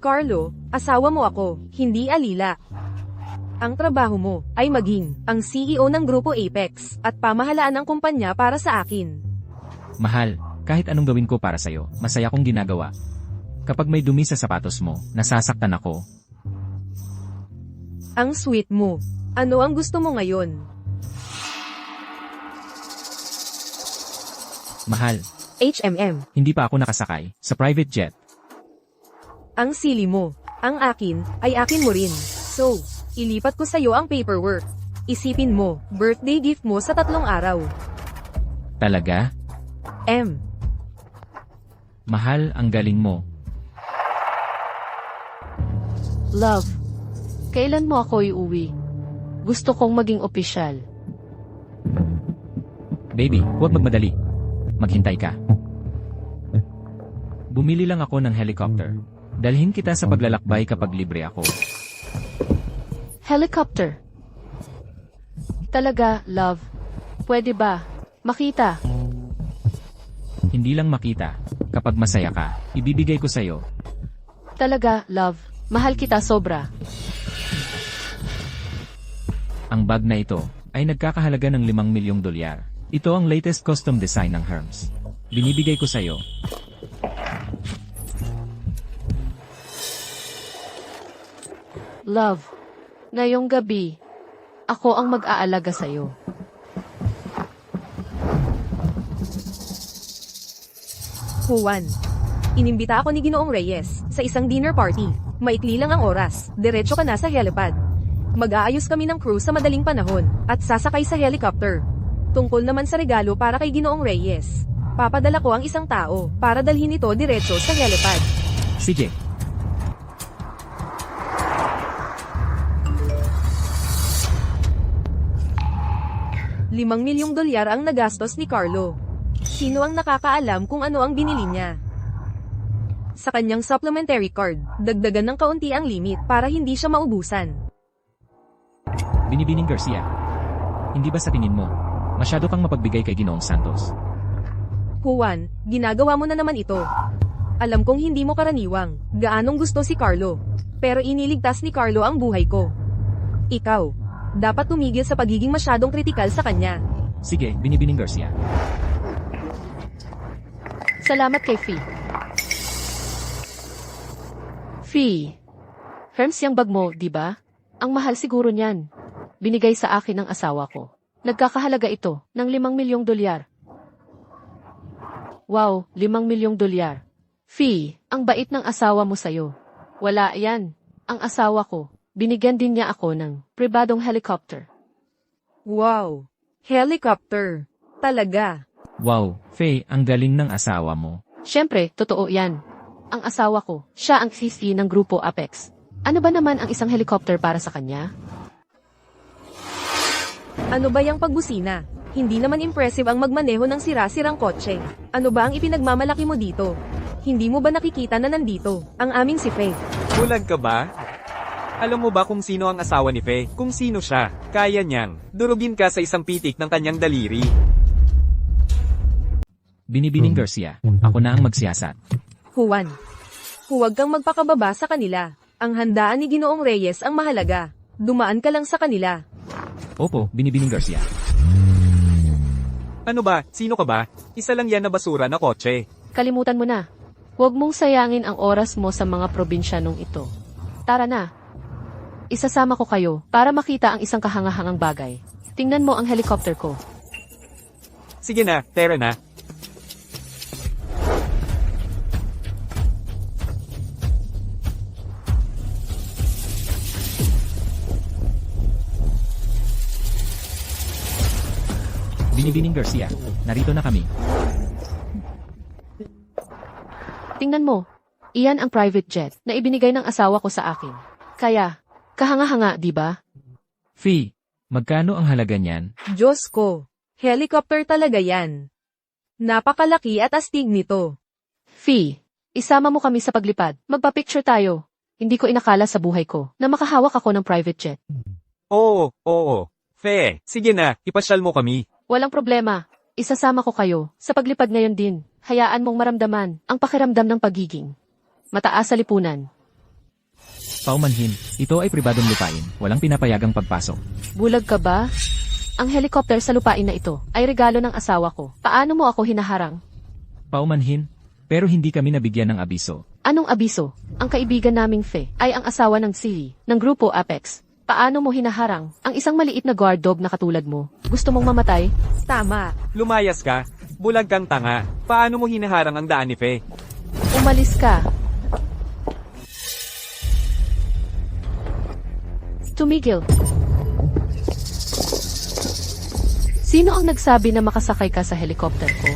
Carlo, asawa mo ako, hindi alila. Ang trabaho mo ay maging ang CEO ng Grupo Apex at pamahalaan ng kumpanya para sa akin. Mahal, kahit anong gawin ko para sa'yo, masaya kong ginagawa. Kapag may dumi sa sapatos mo, nasasaktan ako. Ang sweet mo. Ano ang gusto mo ngayon? Mahal, HMM. hindi pa ako nakasakay sa private jet. Ang sili mo. Ang akin ay akin mo rin. So, ilipat ko sa'yo ang paperwork. Isipin mo, birthday gift mo sa 3 araw. Talaga? M. Mahal, ang galing mo. Love, kailan mo ako iuwi? Gusto kong maging opisyal. Baby, huwag magmadali. Maghintay ka. Bumili lang ako ng helicopter. Dalhin kita sa paglalakbay kapag libre ako. Helicopter. Talaga, love. Pwede ba? Makita. Hindi lang makita. Kapag masaya ka, ibibigay ko sa'yo. Talaga, love. Mahal kita sobra. Ang bag na ito ay nagkakahalaga ng $5 milyong. Ito ang latest custom design ng Hermes. Binibigay ko sa'yo. Love, ngayong gabi, ako ang mag-aalaga sa'yo. Juan. Inimbita ako ni Ginoong Reyes sa isang dinner party. Maikli lang ang oras, diretso ka na sa helipad. Mag-aayos kami ng crew sa madaling panahon at sasakay sa helicopter. Tungkol naman sa regalo para kay Ginoong Reyes. Papadala ko ang isang tao para dalhin ito diretso sa helipad. Sige. $5 milyong ang nagastos ni Carlo. Sino ang nakakaalam kung ano ang binili niya? Sa kanyang supplementary card, dagdagan ng kaunti ang limit para hindi siya maubusan. Binibining Garcia. Hindi ba sa tingin mo, masyado kang mapagbigay kay Ginoong Santos? Juan, ginagawa mo na naman ito. Alam kong hindi mo karaniwang, gaanong gusto si Carlo. Pero iniligtas ni Carlo ang buhay ko. Ikaw, dapat tumigil sa pagiging masyadong kritikal sa kanya. Sige, Binibining Garcia. Salamat kay Fee. Fee, Hermes yung bag mo, di ba? Ang mahal siguro niyan. Binigay sa akin ng asawa ko. Nagkakahalaga ito ng $5 milyong. Wow, $5 milyong. Fee, ang bait ng asawa mo sa'yo. Wala yan. Ang asawa ko, binigyan din niya ako ng pribadong helicopter. Wow! Helicopter! Talaga! Wow, Faye, ang galing ng asawa mo. Siyempre, totoo yan. Ang asawa ko, siya ang CC ng Grupo Apex. Ano ba naman ang isang helicopter para sa kanya? Ano ba yung pagbusina? Hindi naman impressive ang magmaneho ng sira-sirang kotse. Ano ba ang ipinagmamalaki mo dito? Hindi mo ba nakikita na nandito ang aming si Faye? Bulag ka ba? Alam mo ba kung sino ang asawa ni Faye? Kung sino siya, kaya niyang durugin ka sa isang pitik ng kanyang daliri. Binibining Garcia, ako na ang magsiyasat. Juan, huwag kang magpakababa sa kanila. Ang handaan ni Ginoong Reyes ang mahalaga. Dumaan ka lang sa kanila. Opo, Binibining Garcia. Ano ba? Sino ka ba? Isa lang yan na basura na kotse. Kalimutan mo na. Huwag mong sayangin ang oras mo sa mga probinsyanong ito. Tara na. Isasama ko kayo para makita ang isang kahangahangang bagay. Tingnan mo ang helicopter ko. Sige na, tara na. Binibining Garcia, narito na kami. Tingnan mo. Iyan ang private jet na ibinigay ng asawa ko sa akin. Kaya, kahanga-hanga, di ba? Faye, magkano ang halaga niyan? Diyos ko, helicopter talaga yan. Napakalaki at astig nito. Fee, isama mo kami sa paglipad. Magpa-picture tayo. Hindi ko inakala sa buhay ko na makahawak ako ng private jet. Oo. Faye, sige na, ipasyal mo kami. Walang problema. Isasama ko kayo sa paglipad ngayon din. Hayaan mong maramdaman ang pakiramdam ng pagiging mataas sa lipunan. Paumanhin, ito ay pribadong lupain, walang pinapayagang pagpasok. Bulag ka ba? Ang helicopter sa lupain na ito ay regalo ng asawa ko. Paano mo ako hinaharang? Paumanhin, pero hindi kami nabigyan ng abiso. Anong abiso? Ang kaibigan naming Fe ay ang asawa ng Silly, ng grupo Apex. Paano mo hinaharang ang isang maliit na guard dog na katulad mo? Gusto mong mamatay? Tama. Lumayas ka. Bulag kang tanga. Paano mo hinaharang ang daan ni Fe? Umalis ka. Tumigil. Sino ang nagsabi na makasakay ka sa helicopter ko?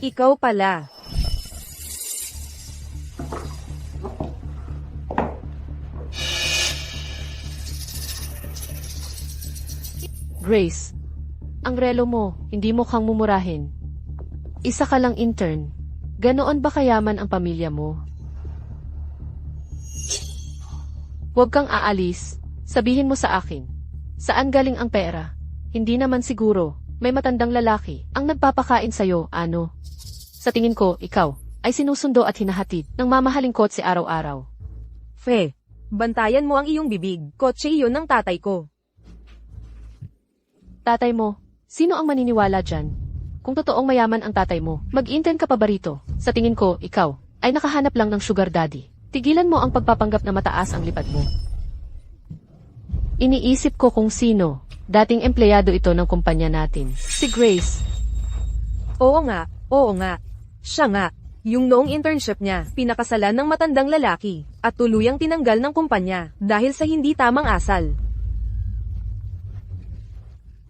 Ikaw pala. Grace, ang relo mo, hindi mo kang mumurahin. Isa ka lang intern. Ganoon ba kayaman ang pamilya mo? Huwag kang aalis. Sabihin mo sa akin. Saan galing ang pera? Hindi naman siguro. May matandang lalaki ang nagpapakain sa'yo, ano? Sa tingin ko, ikaw ay sinusundo at hinahatid ng mamahaling kotse araw-araw. Fe, bantayan mo ang iyong bibig. Kotse iyon ng tatay ko. Tatay mo, sino ang maniniwala dyan? Kung totoong mayaman ang tatay mo, mag-intern ka pa ba rito? Sa tingin ko, ikaw ay nakahanap lang ng sugar daddy. Tigilan mo ang pagpapanggap na mataas ang lipad mo. Iniisip ko kung sino. Dating empleyado ito ng kumpanya natin. Si Grace. Oo nga. Siya nga. Yung noong internship niya, pinakasalan ng matandang lalaki, at tuluyang tinanggal ng kumpanya, dahil sa hindi tamang asal.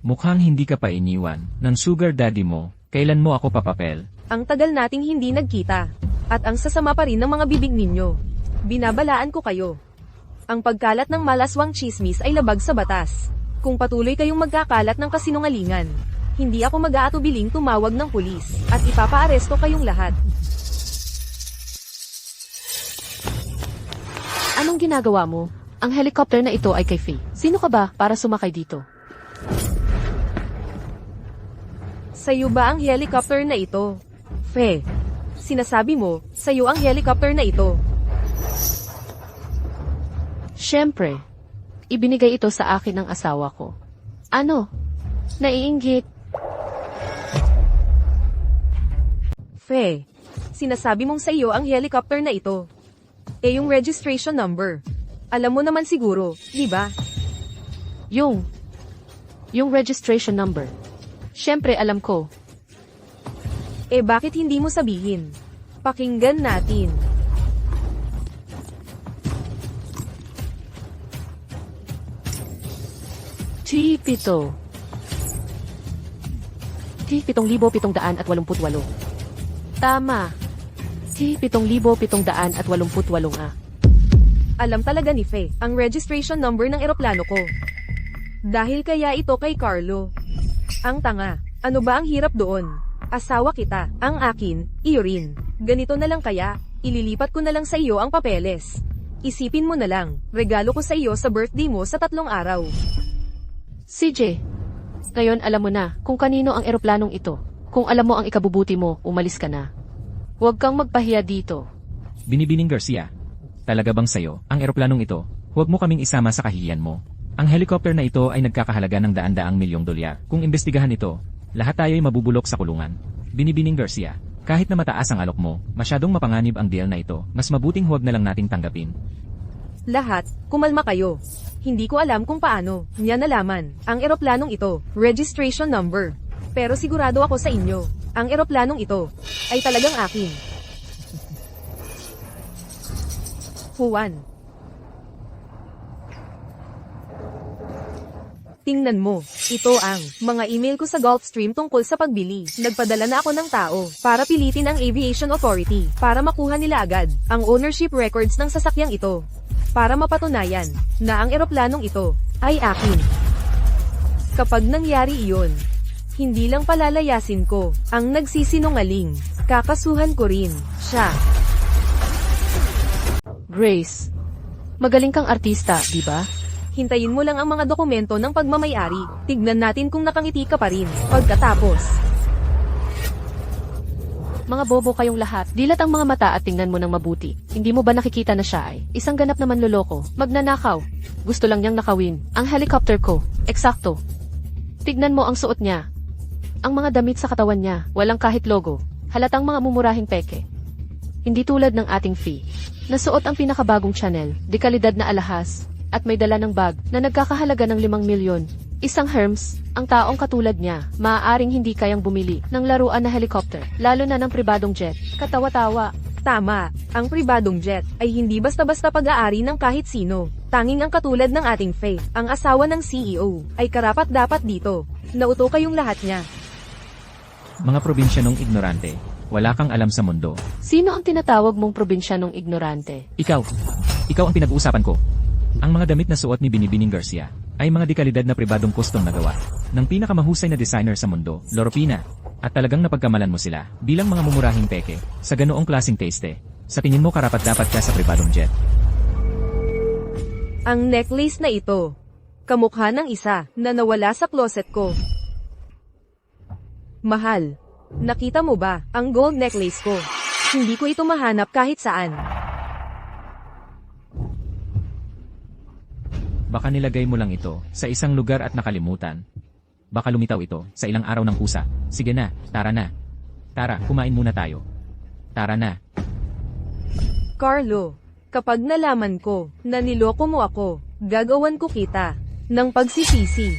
Mukhang hindi ka pa iniwan ng sugar daddy mo, kailan mo ako papapel? Ang tagal nating hindi nagkita, at ang sasama pa rin ng mga bibig ninyo. Binabalaan ko kayo. Ang pagkalat ng malaswang chismis ay labag sa batas. Kung patuloy kayong magkakalat ng kasinungalingan, hindi ako mag-aatubiling tumawag ng pulis, at ipapaaresto kayong lahat. Anong ginagawa mo? Ang helicopter na ito ay kay Faye. Sino ka ba para sumakay dito? Sa'yo ba ang helicopter na ito? Fe, sinasabi mo, sa'yo ang helicopter na ito. Siyempre, ibinigay ito sa akin ng asawa ko. Ano? Naiinggit? Fe, sinasabi mong sa'yo ang helicopter na ito. Yung registration number. Alam mo naman siguro, di ba? Yung registration number. Siyempre alam ko. Bakit hindi mo sabihin? Pakinggan natin. T7. T7,788. Tama. T7,788 ah. Alam talaga ni Fe, ang registration number ng eroplano ko. Dahil kaya ito kay Carlo. Ang tanga, ano ba ang hirap doon? Asawa kita, ang akin, iyo rin. Ganito na lang kaya, ililipat ko na lang sa iyo ang papeles. Isipin mo na lang, regalo ko sa iyo sa birthday mo sa 3 araw. CJ, ngayon alam mo na kung kanino ang eroplanong ito. Kung alam mo ang ikabubuti mo, umalis ka na. Huwag kang magpahiya dito. Binibining Garcia. Talaga bang sayo, ang eroplanong ito, huwag mo kaming isama sa kahihiyan mo. Ang helicopter na ito ay nagkakahalaga ng daan-daang milyong dolyar. Kung imbestigahan ito, lahat tayo ay mabubulok sa kulungan. Binibining Garcia, kahit na mataas ang alok mo, masyadong mapanganib ang deal na ito, mas mabuting huwag na lang nating tanggapin. Lahat, kumalma kayo. Hindi ko alam kung paano niya nalaman ang eroplanong ito, registration number. Pero sigurado ako sa inyo, ang eroplanong ito ay talagang akin. Juan. Tingnan mo, ito ang mga email ko sa Gulfstream tungkol sa pagbili. Nagpadala na ako ng tao para pilitin ang Aviation Authority para makuha nila agad ang ownership records ng sasakyang ito para mapatunayan na ang eroplanong ito ay akin. Kapag nangyari iyon, hindi lang palalayasin ko ang nagsisinungaling, kakasuhan ko rin siya. Grace, magaling kang artista, di ba? Hintayin mo lang ang mga dokumento ng pagmamayari. Tignan natin kung nakangiti ka pa rin. Pagkatapos, Mga bobo kayong lahat. Dilat ang mga mata at tingnan mo ng mabuti. Hindi mo ba nakikita na siya ay isang ganap na manloloko? Magnanakaw. Gusto lang niyang nakawin. Ang helicopter ko. Eksakto. Tignan mo ang suot niya. Ang mga damit sa katawan niya. Walang kahit logo. Halatang mga mumurahing peke. Hindi tulad ng ating fee. Nasuot ang pinakabagong Chanel, dekalidad na alahas, at may dala ng bag na nagkakahalaga ng 5 milyon. Isang Hermes, ang taong katulad niya, maaaring hindi kayang bumili ng laruan na helicopter, lalo na ng pribadong jet. Katawa-tawa. Tama, ang pribadong jet ay hindi basta-basta pag-aari ng kahit sino. Tanging ang katulad ng ating Faye, ang asawa ng CEO, ay karapat-dapat dito. Nauto kayong lahat niya. Mga probinsyanong ignorante. Wala kang alam sa mundo. Sino ang tinatawag mong probinsyanong ignorante? Ikaw. Ikaw ang pinag-uusapan ko. Ang mga damit na suot ni Binibining Garcia ay mga dekalidad na pribadong custom na gawa ng pinakamahusay na designer sa mundo, Loropina. At talagang napagkamalan mo sila bilang mga mumurahing peke sa ganoong klaseng taste. Sa tingin mo karapat-dapat ka sa pribadong jet. Ang necklace na ito, kamukha ng isa na nawala sa closet ko. Mahal, nakita mo ba ang gold necklace ko? Hindi ko ito mahanap kahit saan. Baka nilagay mo lang ito sa isang lugar at nakalimutan. Baka lumitaw ito sa ilang araw ng pusa. Sige na, tara na. Tara, kumain muna tayo. Tara na. Carlo, kapag nalaman ko na niloko mo ako, gagawan ko kita ng pagsisisi.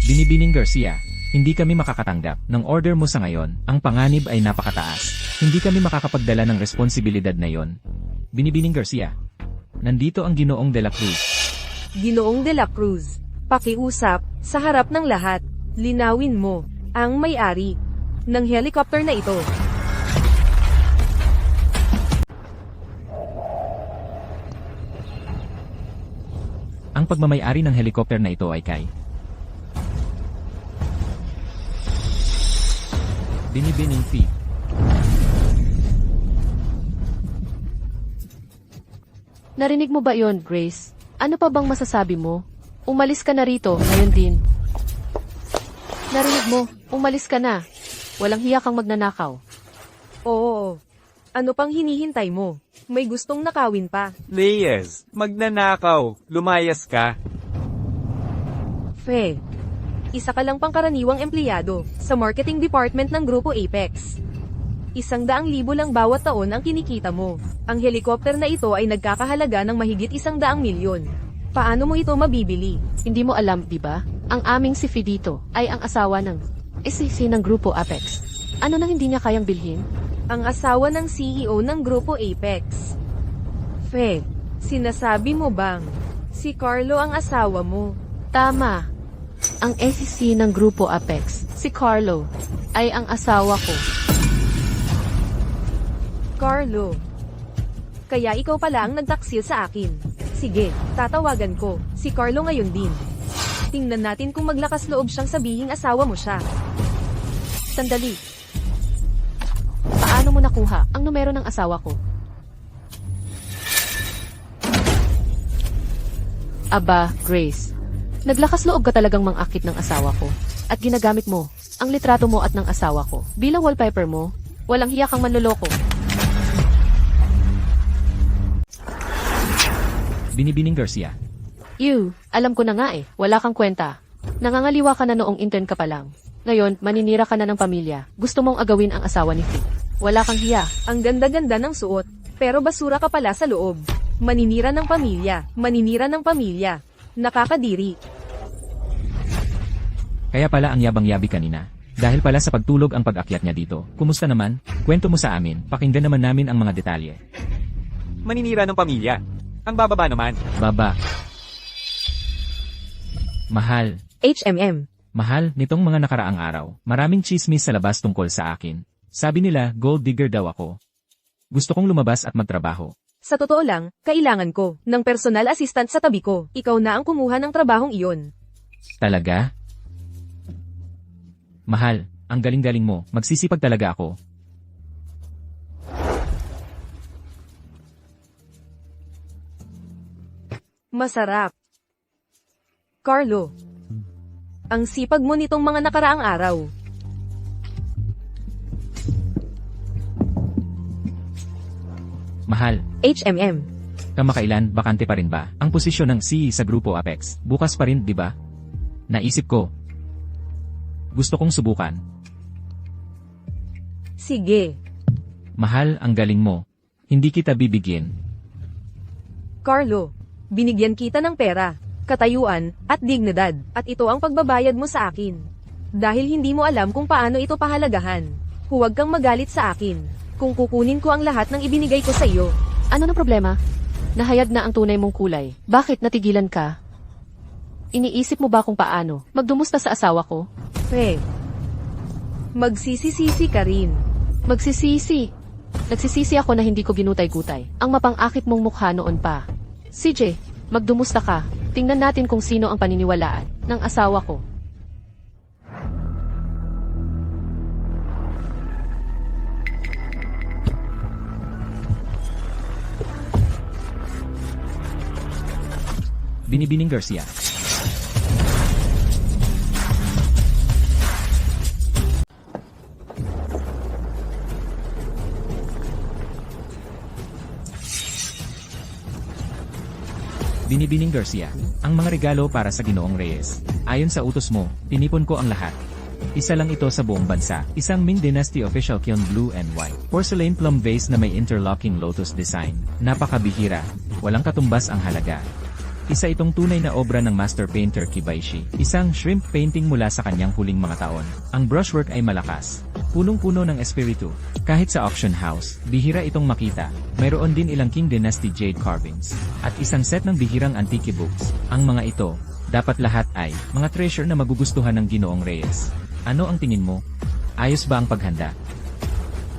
Binibining Garcia, hindi kami makakatanggap ng order mo sa ngayon. Ang panganib ay napakataas. Hindi kami makakapagdala ng responsibilidad na yon. Binibining Garcia, nandito ang Ginoong de la Cruz. Ginoong de la Cruz, pakiusap sa harap ng lahat. Linawin mo ang may-ari ng helicopter na ito. Ang pagmamayari ng helicopter na ito ay kay Binibining Fee. Narinig mo ba yon, Grace? Ano pa bang masasabi mo? Umalis ka na rito, ngayon din. Narinig mo, umalis ka na. Walang hiya kang magnanakaw. Oo. Ano pang hinihintay mo? May gustong nakawin pa. Reyes, magnanakaw. Lumayas ka. Fe, isa ka lang pangkaraniwang empleyado sa marketing department ng Grupo Apex. 100,000 lang bawat taon ang kinikita mo. Ang helicopter na ito ay nagkakahalaga ng mahigit 100 milyon. Paano mo ito mabibili? Hindi mo alam, di ba? Ang aming si Fidito ay ang asawa ng SEC ng Grupo Apex. Ano nang hindi niya kayang bilhin? Ang asawa ng CEO ng Grupo Apex. Fe, sinasabi mo bang si Carlo ang asawa mo? Tama. Ang SEC ng Grupo Apex, si Carlo, ay ang asawa ko. Carlo. Kaya ikaw pala ang nagtaksil sa akin. Sige, tatawagan ko si Carlo ngayon din. Tingnan natin kung maglakas loob siyang sabihing asawa mo siya. Sandali. Paano mo nakuha ang numero ng asawa ko? Aba, Grace. Naglakas loob ka talagang mangakit ng asawa ko. At ginagamit mo ang litrato mo at ng asawa ko. Bilang wallpaper mo, walang hiya kang manloloko. Binibining Garcia. Alam ko na nga eh, wala kang kwenta. Nangangaliwa ka na noong intern ka pa lang. Ngayon, maninira ka na ng pamilya. Gusto mong agawin ang asawa ni Fee. Wala kang hiya. Ang ganda-ganda ng suot, pero basura ka pala sa loob. Maninira ng pamilya, maninira ng pamilya. Nakakadiri. Kaya pala ang yabang-yabi kanina. Dahil pala sa pagtulog ang pag-akyat niya dito. Kumusta naman? Kwento mo sa amin, pakinggan naman namin ang mga detalye. Maninira ng pamilya. Ang bababa naman. Baba. Mahal. HMM. Mahal, nitong mga nakaraang araw, maraming chismis sa labas tungkol sa akin. Sabi nila, gold digger daw ako. Gusto kong lumabas at magtrabaho. Sa totoo lang, kailangan ko ng personal assistant sa tabi ko. Ikaw na ang kumuha ng trabahong iyon. Talaga? Mahal, ang galing-galing mo, magsisipag talaga ako. Masarap. Carlo. Ang sipag mo nitong mga nakaraang araw. Mahal, HMM. kamakailan bakante pa rin ba ang posisyon ng CEO sa Grupo Apex? Bukas pa rin, di ba? Naisip ko. Gusto kong subukan. Sige. Mahal, ang galing mo. Hindi kita bibigyan. Carlo, binigyan kita ng pera, katayuan, at dignidad, at ito ang pagbabayad mo sa akin. Dahil hindi mo alam kung paano ito pahalagahan. Huwag kang magalit sa akin kung kukunin ko ang lahat ng ibinigay ko sa iyo. Ano na problema? Nahayag na ang tunay mong kulay. Bakit natigilan ka? Iniisip mo ba kung paano magdumusta sa asawa ko? Fe, magsisisisi ka rin. Magsisisi. Nagsisisi ako na hindi ko ginutay-gutay ang mapang-akit mong mukha noon pa. CJ, magdumusta ka. Tingnan natin kung sino ang paniniwalaan ng asawa ko. Binibining Garcia. Binibining Garcia, ang mga regalo para sa Ginoong Reyes. Ayon sa utos mo, tinipon ko ang lahat. Isa lang ito sa buong bansa, isang Ming Dynasty official kiln blue and white. Porcelain plum vase na may interlocking lotus design. Napakabihira, walang katumbas ang halaga. Isa itong tunay na obra ng master painter Kibaishi. Isang shrimp painting mula sa kanyang huling mga taon. Ang brushwork ay malakas. Punong-puno ng espiritu. Kahit sa auction house, bihira itong makita. Mayroon din ilang King Dynasty jade carvings. At isang set ng bihirang antique books. Ang mga ito, dapat lahat ay mga treasure na magugustuhan ng Ginoong Reyes. Ano ang tingin mo? Ayos ba ang paghanda?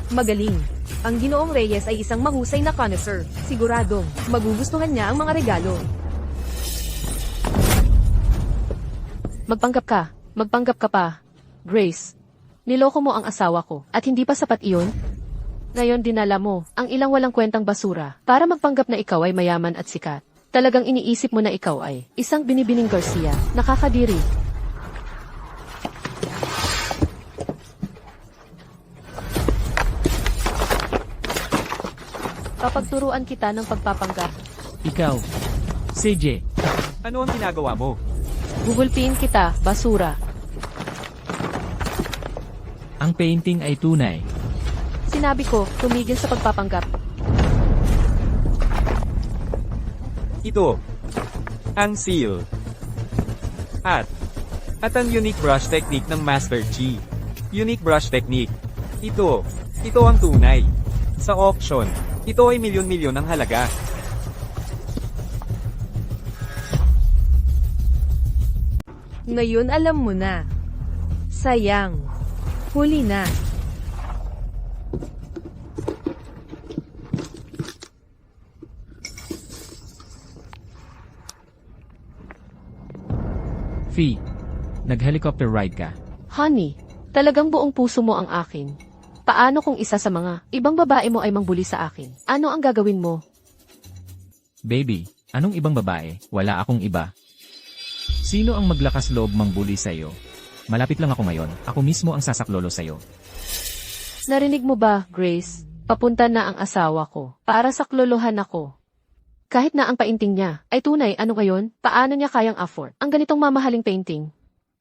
Magaling. Ang Ginoong Reyes ay isang mahusay na connoisseur. Siguradong magugustuhan niya ang mga regalo. Magpanggap ka pa. Grace, niloko mo ang asawa ko, at hindi pa sapat iyon? Ngayon dinala mo ang ilang walang kwentang basura para magpanggap na ikaw ay mayaman at sikat. Talagang iniisip mo na ikaw ay isang Binibining Garcia, nakakadiri. Papagturuan kita ng pagpapanggap. Ikaw, CJ, Ano ang ginagawa mo? Gugulpiin kita, basura. ang painting ay tunay. Sinabi ko, tumigil sa pagpapanggap. Ito. Ang seal. At ang unique brush technique ng Master Chi. Unique brush technique. Ito ang tunay. Sa auction, ito ay milyon-milyon ang halaga. Ngayon alam mo na. Sayang. Huli na. Fee, nag-helicopter ride ka. Honey, talagang buong puso mo ang akin. Paano kung isa sa mga ibang babae mo ay mangbuli sa akin? Ano ang gagawin mo? Baby, anong ibang babae? Wala akong iba. Sino ang maglakas loob mangbuli sa'yo? Malapit lang ako ngayon, ako mismo ang sasaklolo sa'yo. Narinig mo ba, Grace? Papunta na ang asawa ko para saklolohan ako. Kahit na ang painting niya ay tunay, ano ngayon? Paano niya kayang afford ang ganitong mamahaling painting?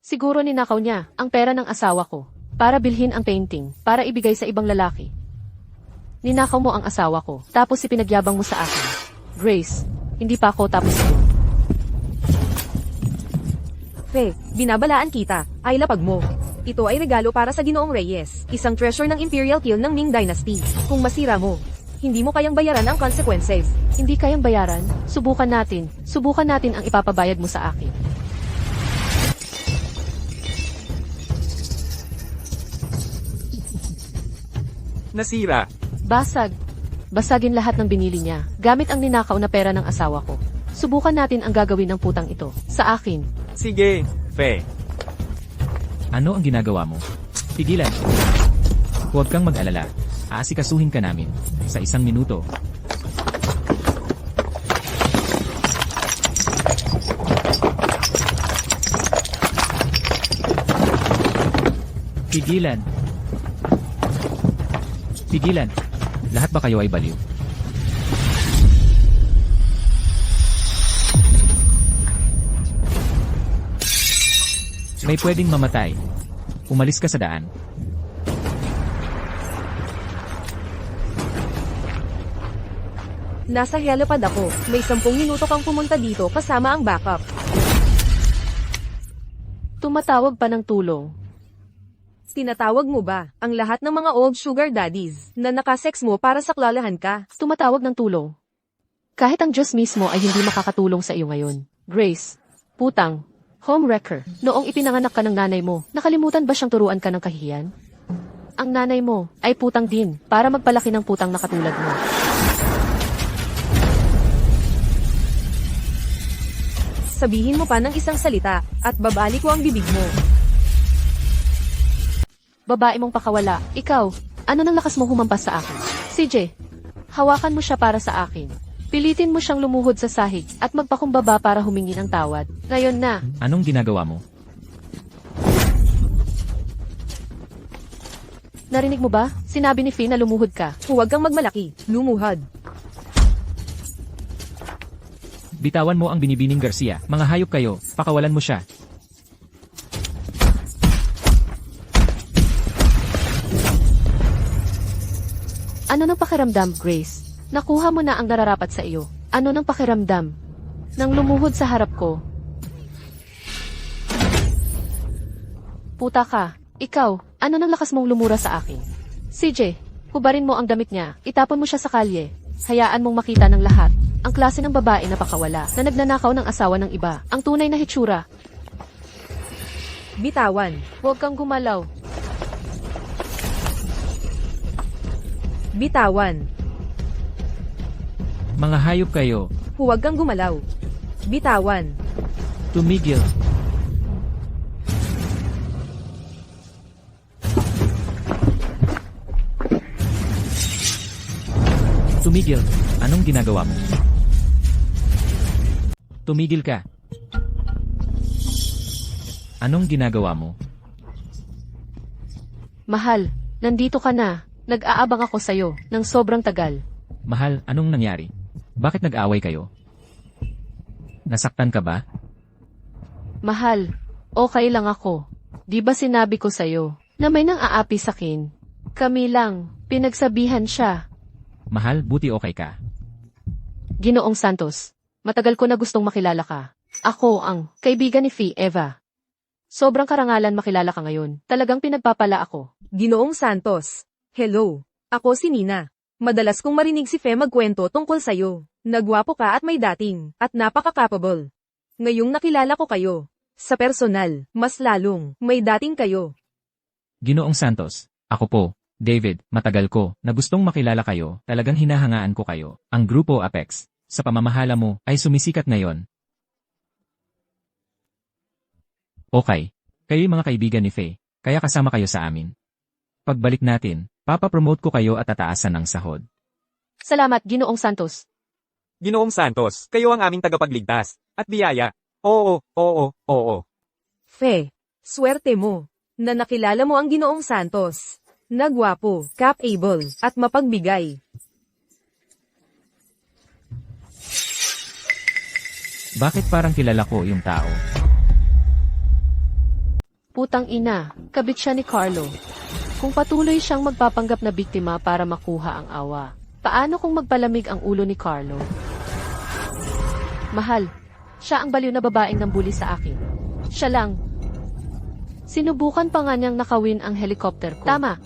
Siguro ninakaw niya ang pera ng asawa ko para bilhin ang painting para ibigay sa ibang lalaki. Ninakaw mo ang asawa ko tapos ipinagyabang mo sa akin. Grace, hindi pa ako tapos yun. Fe, binabalaan kita. Ay lapag mo. Ito ay regalo para sa Ginoong Reyes, isang treasure ng Imperial Kiln ng Ming Dynasty. Kung masira mo, hindi mo kayang bayaran ang consequences. Hindi kayang bayaran? Subukan natin. Subukan natin ang ipapabayad mo sa akin. Nasira. Basag. Basagin lahat ng binili niya, gamit ang ninakaw na pera ng asawa ko. Subukan natin ang gagawin ng putang ito. Sa akin. Sige, Fe. Ano ang ginagawa mo? Pigilan. Huwag kang mag-alala. Aasikasuhin ka namin. Sa 1 minuto. Pigilan. Pigilan. Lahat ba kayo ay baliw? May pwedeng mamatay. Umalis ka sa daan. Nasa helipad ako. May 10 minuto kang pumunta dito kasama ang backup. Tumatawag pa ng tulong. Tinatawag mo ba ang lahat ng mga old sugar daddies na nakasex mo para saklalahan ka? Tumatawag ng tulong. Kahit ang Diyos mismo ay hindi makakatulong sa iyo ngayon. Grace, putang, homewrecker. Noong ipinanganak ka ng nanay mo, nakalimutan ba siyang turuan ka ng kahihiyan? Ang nanay mo ay putang din para magpalaki ng putang na katulad mo. Sabihin mo pa ng isang salita at babalik ko ang bibig mo. Babae mong pakawala, ikaw, ano nang lakas mo humampas sa akin? CJ, hawakan mo siya para sa akin. Pilitin mo siyang lumuhod sa sahig at magpakumbaba para humingi ng tawad. Ngayon na. Anong ginagawa mo? Narinig mo ba? Sinabi ni Fee na lumuhod ka. Huwag kang magmalaki. Lumuhod. Bitawan mo ang binibining Garcia. Mga hayop kayo, pakawalan mo siya. Ano nang pakiramdam, Grace? Nakuha mo na ang nararapat sa iyo. Ano nang pakiramdam? Nang lumuhod sa harap ko. Puta ka. Ikaw, ano nang lakas mong lumura sa akin? CJ, hubarin mo ang damit niya. Itapon mo siya sa kalye. Hayaan mong makita ng lahat. Ang klase ng babae na pakawala, na nagnanakaw ng asawa ng iba. Ang tunay na hitsura. Bitawan. Huwag kang gumalaw. Bitawan. Mga hayop kayo, Huwag kang gumalaw. Bitawan. tumigil. Tumigil. Anong ginagawa mo? Tumigil ka. Anong ginagawa mo? Mahal, nandito ka na. Nag-aabang ako sa'yo ng sobrang tagal. Mahal, anong nangyari? Bakit nag-away kayo? Nasaktan ka ba? Mahal, okay lang ako. Di ba sinabi ko sa'yo na may nang aapi sakin? Kami lang, pinagsabihan siya. Mahal, buti okay ka. Ginoong Santos, matagal ko na gustong makilala ka. Ako ang kaibigan ni Fee, Eva. Sobrang karangalan makilala ka ngayon. Talagang pinagpapala ako. Ginoong Santos. Hello. Ako si Nina. Madalas kong marinig si Fe magkwento tungkol sa'yo. Nagwapo ka at may dating, at napaka-capable. Ngayong nakilala ko kayo. Sa personal, mas lalong, may dating kayo. Ginoong Santos, ako po, David, matagal ko, na gustong makilala kayo, talagang hinahangaan ko kayo. Ang Grupo Apex, sa pamamahala mo, ay sumisikat ngayon. Okay. Kayo'y mga kaibigan ni Faye, kaya kasama kayo sa amin. Pagbalik natin, papapromote ko kayo at tataasan ng sahod. Salamat, Ginoong Santos. Ginoong Santos, kayo ang aming tagapagligtas. At biyaya. Oo, oo, oo. Fe, swerte mo, na nakilala mo ang Ginoong Santos. Nagwapo, capable, at mapagbigay. Bakit parang kilala ko yung tao? Putang ina, kabit siya ni Carlo. Kung patuloy siyang magpapanggap na biktima para makuha ang awa, paano kung magpalamig ang ulo ni Carlo? Mahal, siya ang baliw na babaeng nambuli sa akin. Siya lang. Sinubukan pa nga niyang nakawin ang helicopter ko. Tama.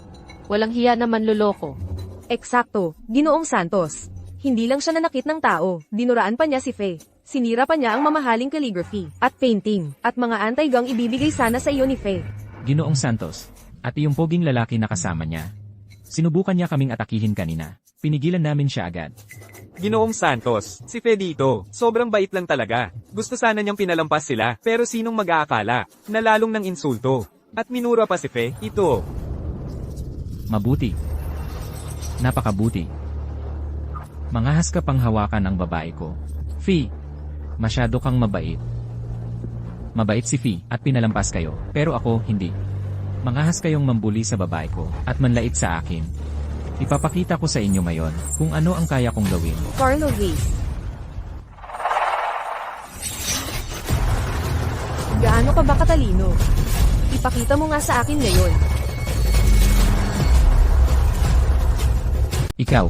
Walang hiya na manloloko. Eksakto, Ginoong Santos. Hindi lang siya nanakit ng tao, dinuraan pa niya si Fe. Sinira pa niya ang mamahaling calligraphy, at painting, at mga anti-gang ibibigay sana sa iyo ni Fe. Ginoong Santos, at yung poging lalaki na kasama niya. Sinubukan niya kaming atakihin kanina. Pinigilan namin siya agad. Ginoong Santos, si Fe dito, sobrang bait lang talaga. Gusto sana niyang pinalampas sila, pero sinong mag-aakala, na lalong ng insulto. At minura pa si Fe, ito. Mabuti. Napakabuti. Mangahas ka pang hawakan ang babae ko. Fee, masyado kang mabait. Mabait si Fee at pinalampas kayo, pero ako hindi. Mangahas kayong mambuli sa babae ko at manlait sa akin. Ipapakita ko sa inyo ngayon kung ano ang kaya kong gawin. Carlo Hayes. Gaano ka ba katalino? Ipakita mo nga sa akin ngayon. Ikaw.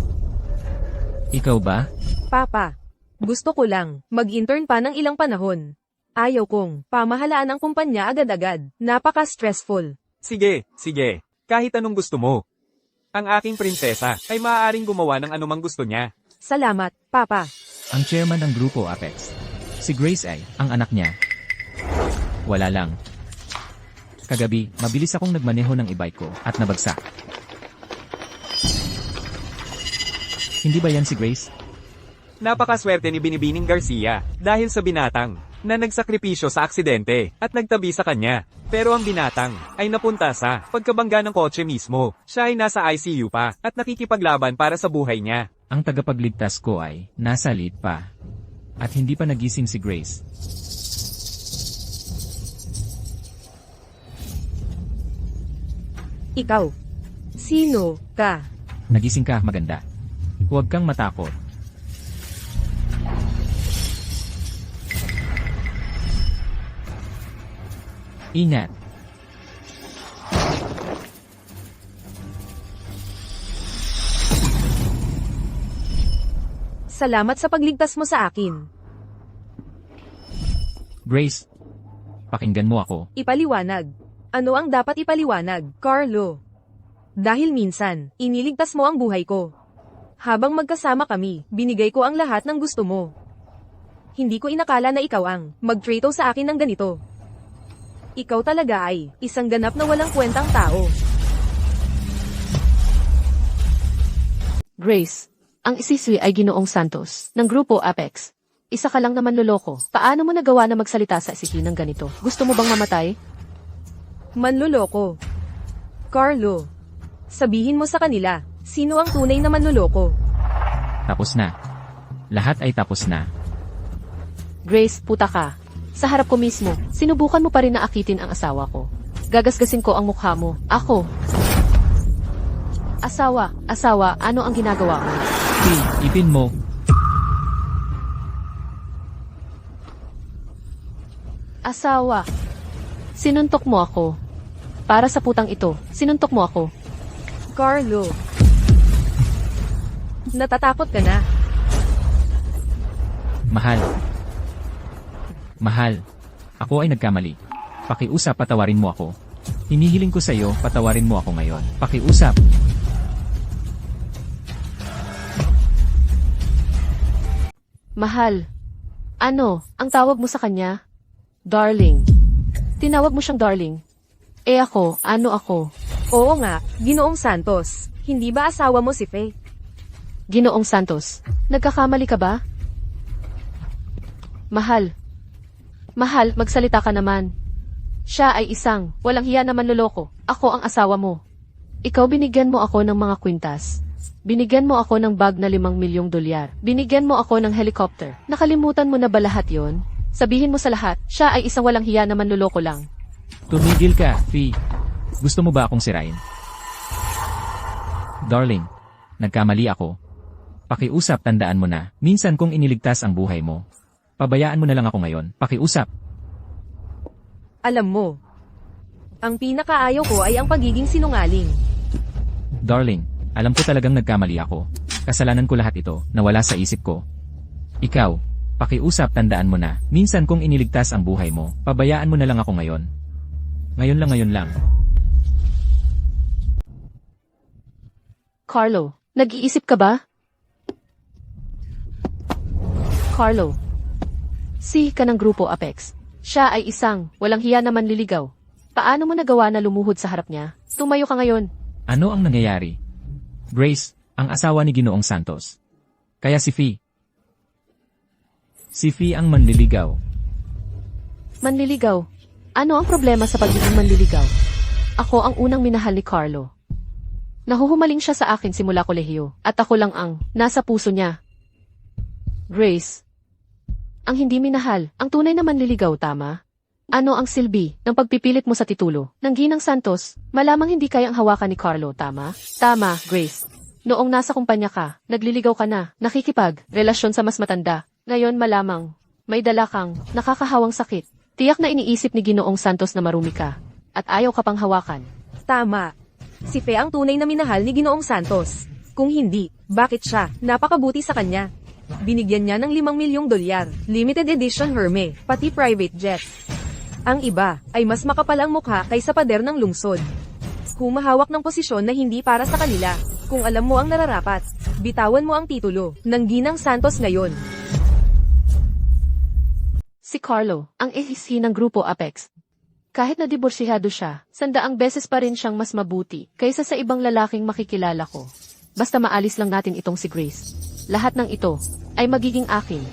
Ikaw ba? Papa, gusto ko lang mag-intern pa ng ilang panahon. Ayaw kong pamahalaan ang kumpanya agad-agad. Napaka-stressful. Sige, sige. Kahit anong gusto mo. Ang aking prinsesa ay maaaring gumawa ng anumang gusto niya. Salamat, Papa. Ang chairman ng grupo Apex. Si Grace ay, ang anak niya. Wala lang. Kagabi, mabilis akong nagmaneho ng e-bike ko at nabagsak. Hindi ba yan si Grace? Napakaswerte ni Binibining Garcia dahil sa binatang na nagsakripisyo sa aksidente at nagtabi sa kanya. Pero ang binatang ay napunta sa pagkabangga ng kotse mismo. Siya ay nasa ICU pa at nakikipaglaban para sa buhay niya. Ang tagapagligtas ko ay nasa lead pa. At hindi pa nagising si Grace. Ikaw. Sino ka? Nagising ka, maganda. Huwag kang matakot. Ingat. Salamat sa pagligtas mo sa akin. Grace, pakinggan mo ako. Ipaliwanag. Ano ang dapat ipaliwanag, Carlo? Dahil minsan, iniligtas mo ang buhay ko. Habang magkasama kami, binigay ko ang lahat ng gusto mo. Hindi ko inakala na ikaw ang mag-trato sa akin ng ganito. Ikaw talaga ay isang ganap na walang kwentang tao. Grace, ang isiswi ay Ginoong Santos, ng Grupo Apex. Isa ka lang naman loloko. Paano mo nagawa na magsalita sa isipin ng ganito? Gusto mo bang mamatay? Manloloko. Carlo, sabihin mo sa kanila, sino ang tunay na manloloko? Tapos na. Lahat ay tapos na. Grace, puta ka. Sa harap ko mismo, sinubukan mo pa rin na akitin ang asawa ko. Gagasgasin ko ang mukha mo. Ako. Asawa, ano ang ginagawa mo? Ipin mo. Asawa. Sinuntok mo ako. Para sa putang ito, sinuntok mo ako. Carlo. Natatakot ka na. Mahal. Ako ay nagkamali. Pakiusap, patawarin mo ako. Hinihiling ko sa iyo, patawarin mo ako ngayon. Pakiusap. Mahal. Ano, ang tawag mo sa kanya? Darling. Tinawag mo siyang darling. Ano ako? Oo nga, Ginoong Santos. Hindi ba asawa mo si Faye? Ginoong Santos, nagkakamali ka ba? Mahal, magsalita ka naman. Siya ay isang, walang hiya na manloloko. Ako ang asawa mo. Ikaw binigyan mo ako ng mga kwintas. Binigyan mo ako ng bag na 5 milyong dolyar. Binigyan mo ako ng helicopter. Nakalimutan mo na ba lahat yon? Sabihin mo sa lahat, siya ay isang walang hiya na manloloko lang. Tumigil ka, Fee. Gusto mo ba akong sirain? Darling, nagkamali ako. Pakiusap, tandaan mo na. Minsan kong iniligtas ang buhay mo. Pabayaan mo na lang ako ngayon. Pakiusap. Alam mo, ang pinakaayaw ko ay ang pagiging sinungaling. Darling, alam ko talagang nagkamali ako. Kasalanan ko lahat ito, nawala sa isip ko. Ikaw, pakiusap, tandaan mo na. Minsan kong iniligtas ang buhay mo. Pabayaan mo na lang ako ngayon. Ngayon lang. Carlo, nag-iisip ka ba? Carlo, ka ng Grupo Apex. Siya ay isang, walang hiya na manliligaw. Paano mo nagawa na lumuhod sa harap niya? Tumayo ka ngayon. Ano ang nangyayari? Grace, ang asawa ni Ginoong Santos. Kaya si Fee. Si Fee ang manliligaw. Manliligaw? Ano ang problema sa pagiging manliligaw? Ako ang unang minahal ni Carlo. Nahuhumaling siya sa akin simula kolehiyo, at ako lang ang nasa puso niya. Grace, ang hindi minahal, ang tunay na manliligaw, tama? Ano ang silbi ng pagpipilit mo sa titulo ng Ginang Santos, malamang hindi kayang hawakan ni Carlo, tama? Tama, Grace. Noong nasa kumpanya ka, nagliligaw ka na, relasyon sa mas matanda. Ngayon malamang, may dala kang nakakahawang sakit. Tiyak na iniisip ni Ginoong Santos na marumi ka. at ayaw ka pang hawakan. Tama. Si Fe ang tunay na minahal ni Ginoong Santos. Kung hindi, bakit siya? Napakabuti sa kanya. Binigyan niya ng 5 milyong dolyar, limited edition Herme, pati private jet. Ang iba, ay mas makapal ang mukha kaysa pader ng lungsod. Humahawak ng posisyon na hindi para sa kanila. Kung alam mo ang nararapat, bitawan mo ang titulo ng Ginang Santos ngayon. Si Carlo, ang ehisi ng Grupo Apex. Kahit na diborsihado siya, 100 beses pa rin siyang mas mabuti kaysa sa ibang lalaking makikilala ko. Basta maalis lang natin itong si Grace. Lahat ng ito ay magiging akin.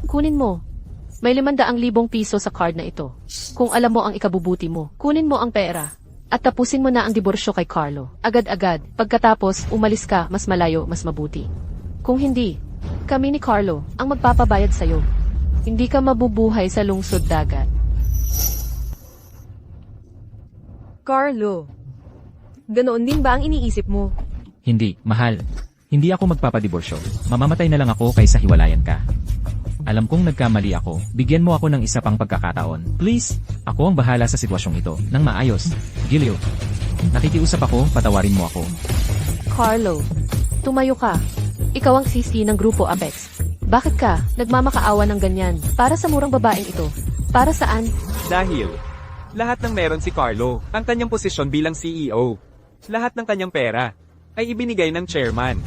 Kunin mo. May 500,000 piso sa card na ito. Kung alam mo ang ikabubuti mo, kunin mo ang pera. At tapusin mo na ang diborsyo kay Carlo. Agad-agad, pagkatapos umalis ka mas malayo, mas mabuti. Kung hindi, kami ni Carlo ang magpapabayad sa'yo. Hindi ka mabubuhay sa lungsod dagat. Carlo. Ganoon din ba ang iniisip mo? Hindi, mahal. Hindi ako magpapadiborsyo. Mamamatay na lang ako kaysa hiwalayan ka. Alam kong nagkamali ako. Bigyan mo ako ng isa pang pagkakataon. Please, ako ang bahala sa sitwasyong ito. Nang maayos. Gilio. Nakikiusap ako, patawarin mo ako. Carlo, tumayo ka. Ikaw ang sisi ng Grupo Apex. Bakit ka nagmamakaawa ng ganyan? Para sa murang babaeng ito? Para saan? Dahil, lahat ng meron si Carlo, ang kanyang posisyon bilang CEO. Lahat ng kanyang pera, ay ibinigay ng chairman.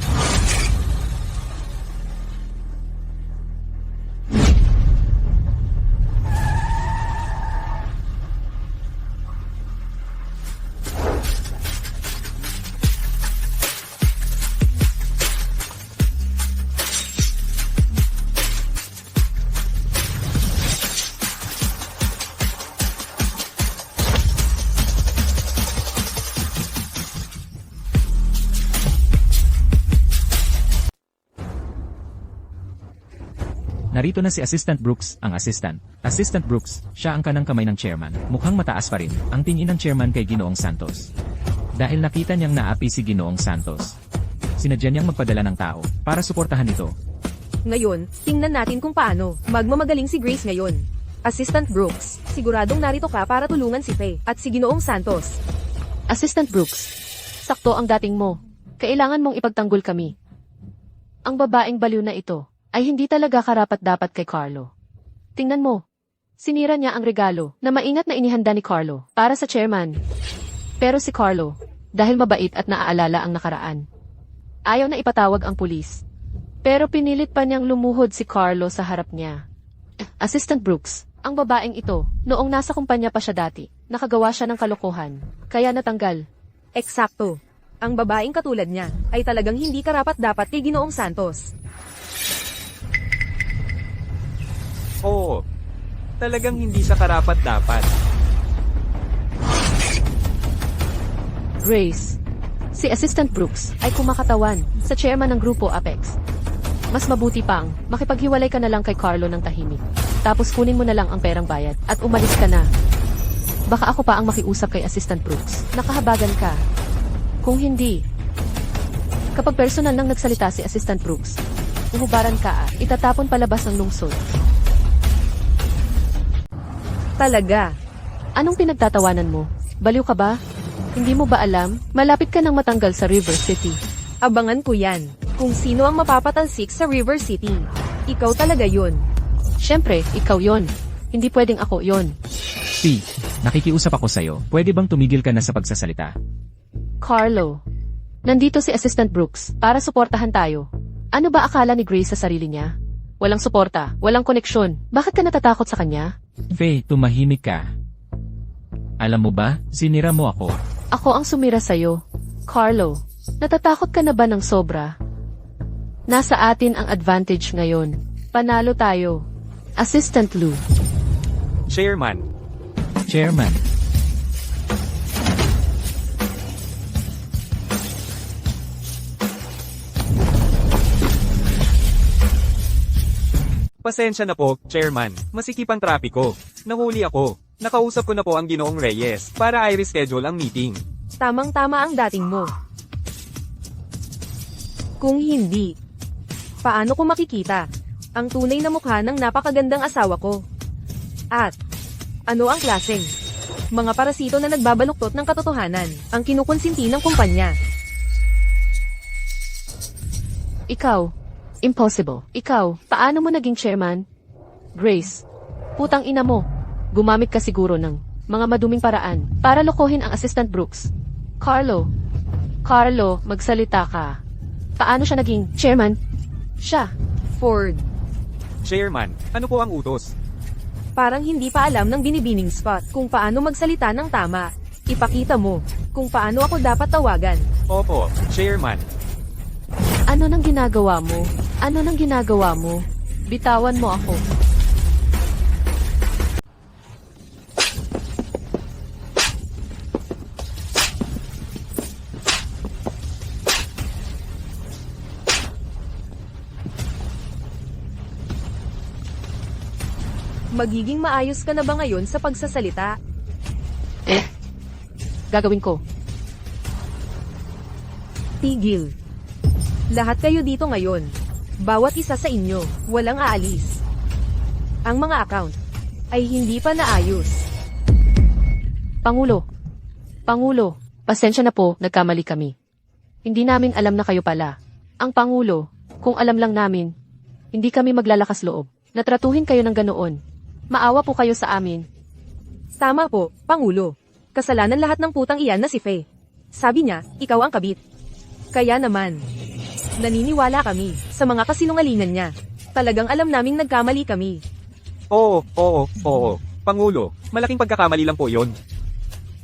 Narito na si Assistant Brooks, ang assistant. Assistant Brooks, siya ang kanang kamay ng chairman. Mukhang mataas pa rin ang tingin ng chairman kay Ginoong Santos. Dahil nakita niyang naapi si Ginoong Santos. Sinadya niyang magpadala ng tao para suportahan ito. Ngayon, tingnan natin kung paano magmamagaling si Grace ngayon. Assistant Brooks, siguradong narito ka para tulungan si Fe at si Ginoong Santos. Assistant Brooks, sakto ang dating mo. Kailangan mong ipagtanggol kami. Ang babaeng baliw na ito ay hindi talaga karapat-dapat kay Carlo. Tingnan mo. Sinira niya ang regalo na maingat na inihanda ni Carlo para sa chairman. Pero si Carlo, dahil mabait at naaalala ang nakaraan, ayaw na ipatawag ang pulis. Pero pinilit pa niyang lumuhod si Carlo sa harap niya. Assistant Brooks, ang babaeng ito, noong nasa kumpanya pa siya dati, nakagawa siya ng kalokohan, kaya natanggal. Eksakto. Ang babaeng katulad niya ay talagang hindi karapat-dapat kay Ginoong Santos. Oo, talagang hindi siya karapat-dapat. Grace, si Assistant Brooks ay kumakatawan sa chairman ng Grupo Apex. Mas mabuti pang makipaghiwalay ka na lang kay Carlo ng tahimik. Tapos kunin mo na lang ang perang bayad at umalis ka na. Baka ako pa ang makiusap kay Assistant Brooks. Nakahabagan ka. Kung hindi, kapag personal nang nagsalita si Assistant Brooks, uhubaran ka at itatapon palabas ng lungsod. Talaga. Anong pinagtatawanan mo? Baliw ka ba? Hindi mo ba alam? Malapit ka nang matanggal sa River City. Abangan ko yan. Kung sino ang mapapatalsik sa River City. Ikaw talaga yun. Siyempre, ikaw yon. Hindi pwedeng ako yon. P, nakikiusap ako sa'yo. Pwede bang tumigil ka na sa pagsasalita? Carlo, nandito si Assistant Brooks para suportahan tayo. Ano ba akala ni Grace sa sarili niya? Walang suporta, walang koneksyon. Bakit ka natatakot sa kanya? Faye, tumahimik ka. Alam mo ba, sinira mo ako. Ako ang sumira sa'yo. Carlo, natatakot ka na ba ng sobra? Nasa atin ang advantage ngayon. Panalo tayo. Assistant Lou. Chairman, Chairman, pasensya na po, Chairman. Masikip ang trapiko. Nahuli ako. Nakausap ko na po ang Ginoong Reyes para i-reschedule ang meeting. Tamang-tama ang dating mo. Kung hindi, paano ko makikita ang tunay na mukha ng napakagandang asawa ko? At ano ang klaseng mga parasito na nagbabaluktot ng katotohanan ang kinukonsinti ng kumpanya? Ikaw. Impossible. Ikaw, paano mo naging chairman? Grace. Putang ina mo. Gumamit ka siguro ng mga maduming paraan para lokohin ang Assistant Brooks. Carlo, magsalita ka. Paano siya naging chairman? Siya. Ford, Chairman, ano po ang utos? parang hindi pa alam ng binibining spot kung paano magsalita ng tama. Ipakita mo kung paano ako dapat tawagan. Opo, Chairman. Ano nang ginagawa mo? Ano nang ginagawa mo? Bitawan mo ako. Magiging maayos ka na ba ngayon sa pagsasalita? Gagawin ko. Tigil. Lahat kayo dito ngayon. Bawat isa sa inyo, walang aalis. Ang mga account ay hindi pa naayos. Pangulo, pasensya na po, nagkamali kami. Hindi namin alam na kayo pala. Ang Pangulo, kung alam lang namin, hindi kami maglalakas loob. Natratuhin kayo ng ganoon. Maawa po kayo sa amin. Tama po, Pangulo. Kasalanan lahat ng putang iyan na si Faye. Sabi niya, ikaw ang kabit. Kaya naman, naniniwala kami sa mga kasinungalingan niya. Talagang alam naming nagkamali kami. Oo. Pangulo, malaking pagkakamali lang po yon.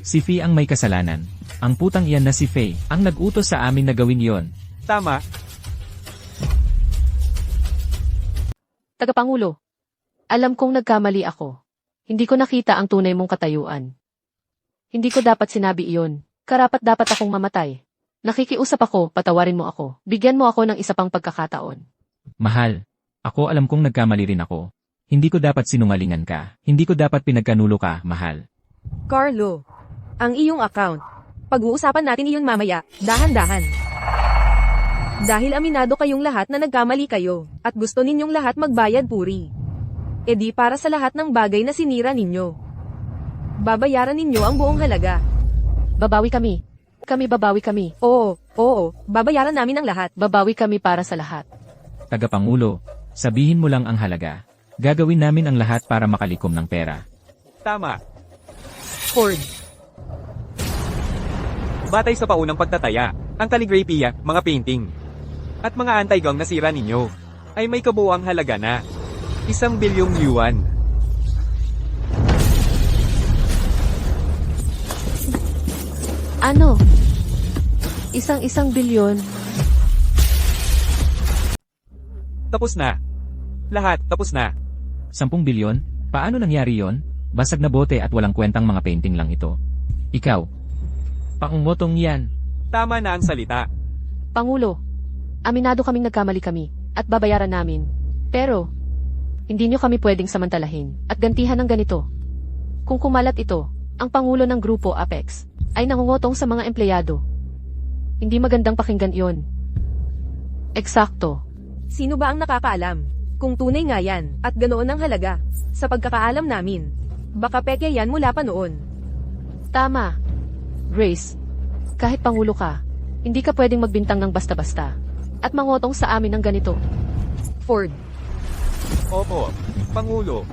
Si Fee ang may kasalanan. Ang putang iyan na si Faye ang nag-utos sa amin na gawin yon. Tama. Tagapangulo, alam kong nagkamali ako. Hindi ko nakita ang tunay mong katayuan. Hindi ko dapat sinabi iyon. Karapat dapat akong mamatay. Nakikiusap ako, patawarin mo ako. Bigyan mo ako ng isa pang pagkakataon. Mahal, ako alam kong nagkamali rin ako. Hindi ko dapat sinungalingan ka. Hindi ko dapat pinagkanulo ka, mahal. Carlo, ang iyong account. Pag-uusapan natin iyon mamaya, dahan-dahan. Dahil aminado kayong lahat na nagkamali kayo, at gusto ninyong lahat magbayad puri. E di para sa lahat ng bagay na sinira ninyo. Babayaran ninyo ang buong halaga. Babawi kami. Babawi kami. Oo, babayaran namin ang lahat. Babawi kami para sa lahat. Tagapangulo, sabihin mo lang ang halaga. Gagawin namin ang lahat para makalikom ng pera. Tama. Ford, Batay sa paunang pagtataya, ang kaligraphiya, mga painting, at mga anti-gang na sira ninyo, ay may kabuuang halaga na 1 bilyong yuan. Ano? Isang bilyon? Tapos na. Lahat, tapos na. 10 bilyon? Paano nangyari yon? Basag na bote at walang kwentang mga painting lang ito. Ikaw. Pangungotong yan. Tama na ang salita. Pangulo, aminado kaming nagkamali kami, at babayaran namin. Pero, hindi nyo kami pwedeng samantalahin, at gantihan ng ganito. Kung kumalat ito, ang Pangulo ng Grupo Apex, ay nangungotong sa mga empleyado. Hindi magandang pakinggan iyon. Eksakto. sino ba ang nakakaalam? Kung tunay nga yan, at ganoon ang halaga. Sa pagkakaalam namin, baka peke yan mula pa noon. Tama. Grace, kahit Pangulo ka, hindi ka pwedeng magbintang ng basta-basta. At mangotong sa amin ng ganito. Ford, Opo, Pangulo.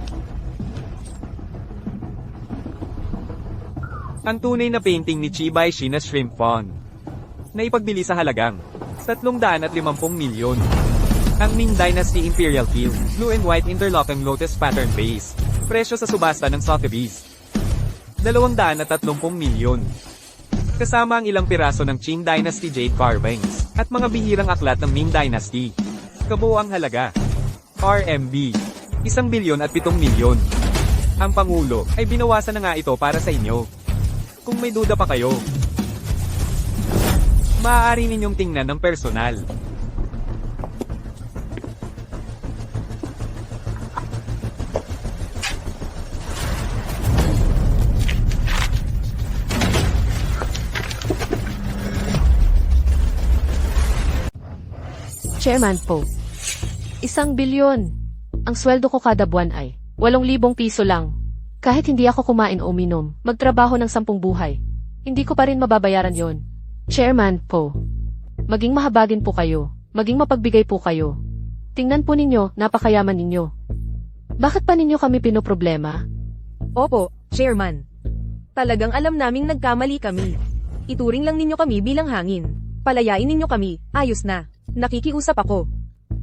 Ang tunay na painting ni Chibay Shina Shrimp Pond na ipagbili sa halagang 350 milyon. Ang Ming Dynasty Imperial Field, Blue and White Interlocking Lotus Pattern Base. Presyo sa subasta ng Sotheby's, 230 milyon. Kasama ang ilang piraso ng Qing Dynasty Jade Carvings, at mga bihirang aklat ng Ming Dynasty. Kabuuang halaga, RMB, 1 bilyon at 7 milyon. Ang Pangulo ay binawasan na nga ito para sa inyo. Kung may duda pa kayo, maaari ninyong tingnan ng personal. Chairman po. 1 bilyon. Ang sweldo ko kada buwan ay 8,000 piso lang. Kahit hindi ako kumain o uminom, magtrabaho ng 10 buhay. Hindi ko pa rin mababayaran yon. Chairman po. Maging mahabagin po kayo. Maging mapagbigay po kayo. Tingnan po ninyo, napakayaman ninyo. Bakit pa ninyo kami pinoproblema? Opo, Chairman. Talagang alam naming nagkamali kami. Ituring lang ninyo kami bilang hangin. Palayain ninyo kami, ayos na. Nakikiusap ako.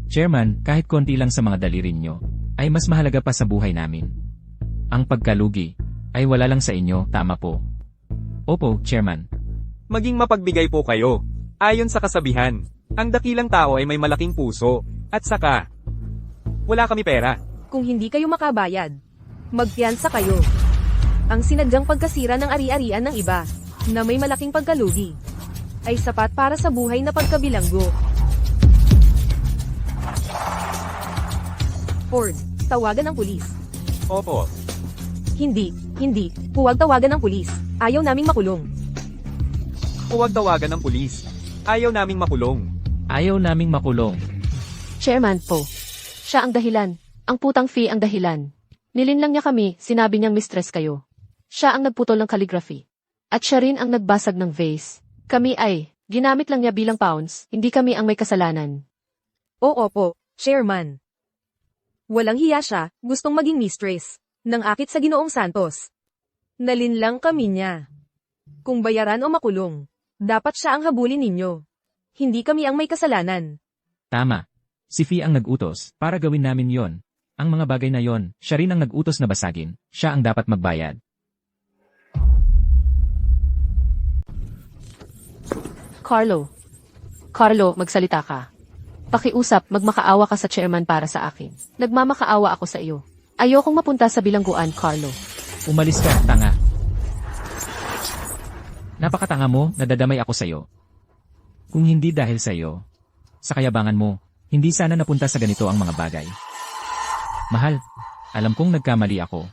Chairman, kahit konti lang sa mga dalirin nyo, ay mas mahalaga pa sa buhay namin. Ang pagkalugi ay wala lang sa inyo, tama po. Opo, Chairman. Maging mapagbigay po kayo. Ayon sa kasabihan, ang dakilang tao ay may malaking puso. At saka, wala kami pera. Kung hindi kayo makabayad, magpiyansa kayo. Ang sinadyang pagkasira ng ari-arian ng iba, na may malaking pagkalugi, ay sapat para sa buhay na pagkabilanggo. Ford, tawagan ng pulis. Opo. Hindi. Huwag tawagan ng pulis. Ayaw naming makulong. Huwag tawagan ng pulis. Ayaw naming makulong. Ayaw naming makulong. Chairman po. Siya ang dahilan. Ang putang fee ang dahilan. Nilinlang niya kami, sinabi niyang mistress kayo. Siya ang nagputol ng calligraphy. At siya rin ang nagbasag ng vase. Kami ay, ginamit lang niya bilang pounds, hindi kami ang may kasalanan. Oo po, Chairman. Walang hiya siya, gustong maging mistress ng akit sa Ginoong Santos. Nalinlang kami niya. Kung bayaran o makulong, dapat siya ang habulin ninyo. Hindi kami ang may kasalanan. Tama. Si Fee ang nag-utos, para gawin namin yon. Ang mga bagay na yon, siya rin ang nag-utos na basagin. Siya ang dapat magbayad. Carlo, magsalita ka. Pakiusap, magmakaawa ka sa chairman para sa akin. Nagmamakaawa ako sa iyo. Ayokong mapunta sa bilangguan, Carlo. Umalis ka, tanga. Napakatanga mo, nadadamay ako sa iyo. Kung hindi dahil sa iyo, sa kayabangan mo, hindi sana napunta sa ganito ang mga bagay. Mahal, alam kong nagkamali ako.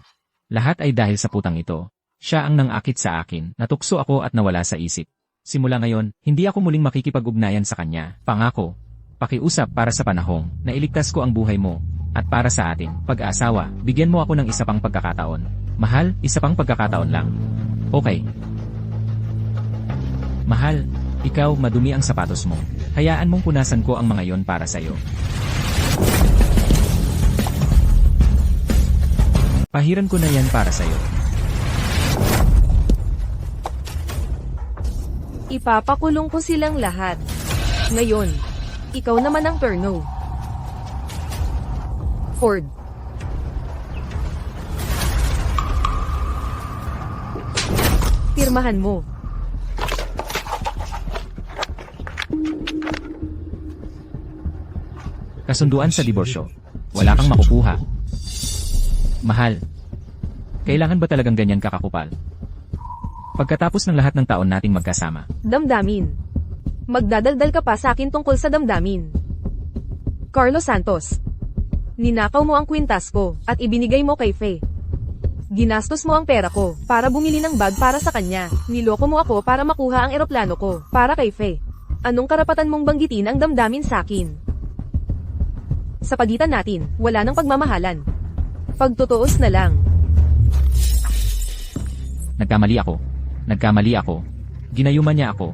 Lahat ay dahil sa putang ito. Siya ang nangakit sa akin, natukso ako at nawala sa isip. Simula ngayon, hindi ako muling makikipag-ugnayan sa kanya. Pangako, pakiusap para sa panahong na iligtas ko ang buhay mo. At para sa ating pag-aasawa, bigyan mo ako ng isa pang pagkakataon. Mahal, isa pang pagkakataon lang. Okay. Mahal, ikaw madumi ang sapatos mo. Hayaan mong punasan ko ang mga yon para sa iyo. Pahiran ko na yan para sa iyo. Ipapakulong ko silang lahat. Ngayon, ikaw naman ang turno. Ford. Pirmahan mo. Kasunduan sa diborsyo. Wala kang makukuha. Mahal, kailangan ba talagang ganyan kakakupal? Pagkatapos ng lahat ng taon nating magkasama. Damdamin. Magdadaldal ka pa sa akin tungkol sa damdamin. Carlos Santos. Ninakaw mo ang kwintas ko at ibinigay mo kay Faye. Ginastos mo ang pera ko para bumili ng bag para sa kanya. Niloko mo ako para makuha ang eroplano ko para kay Faye. Anong karapatan mong banggitin ang damdamin sa akin? Sa pagitan natin, wala nang pagmamahalan. Pagtutuos na lang. Nagkamali ako. Ginayuman niya ako.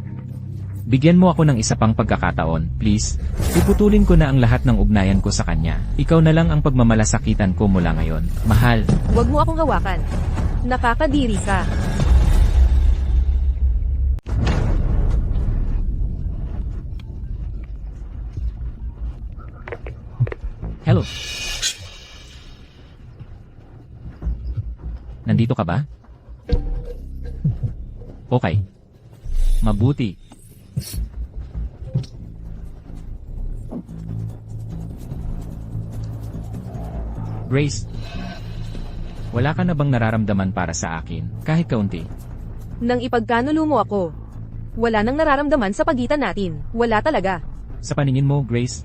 Bigyan mo ako ng isa pang pagkakataon, please. Puputulin ko na ang lahat ng ugnayan ko sa kanya. Ikaw na lang ang pagmamalasakitan ko mula ngayon. Mahal. Huwag mo akong hawakan. Nakakadiri ka. Hello. Nandito ka ba? Okay. Mabuti. Grace, wala ka na bang nararamdaman para sa akin, kahit kaunti? Nang ipagkanulo mo ako, wala nang nararamdaman sa pagitan natin. Wala talaga. Sa paningin mo, Grace,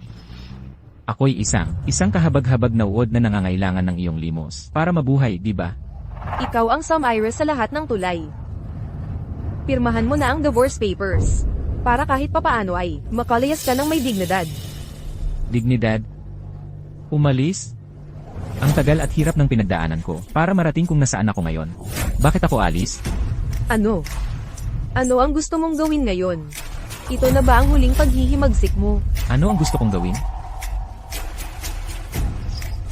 ako'y isang kahabag-habag na uod na nangangailangan ng iyong limos para mabuhay, di ba? Ikaw ang Sam Iris sa lahat ng tulay. Pirmahan mo na ang divorce papers. Para kahit papaano ay makalayas ka ng may dignidad. Dignidad? Umalis? Ang tagal at hirap ng pinagdaanan ko para marating kung nasaan ako ngayon. Bakit ako alis? Ano? Ano ang gusto mong gawin ngayon? Ito na ba ang huling paghihimagsik mo? Ano ang gusto kong gawin?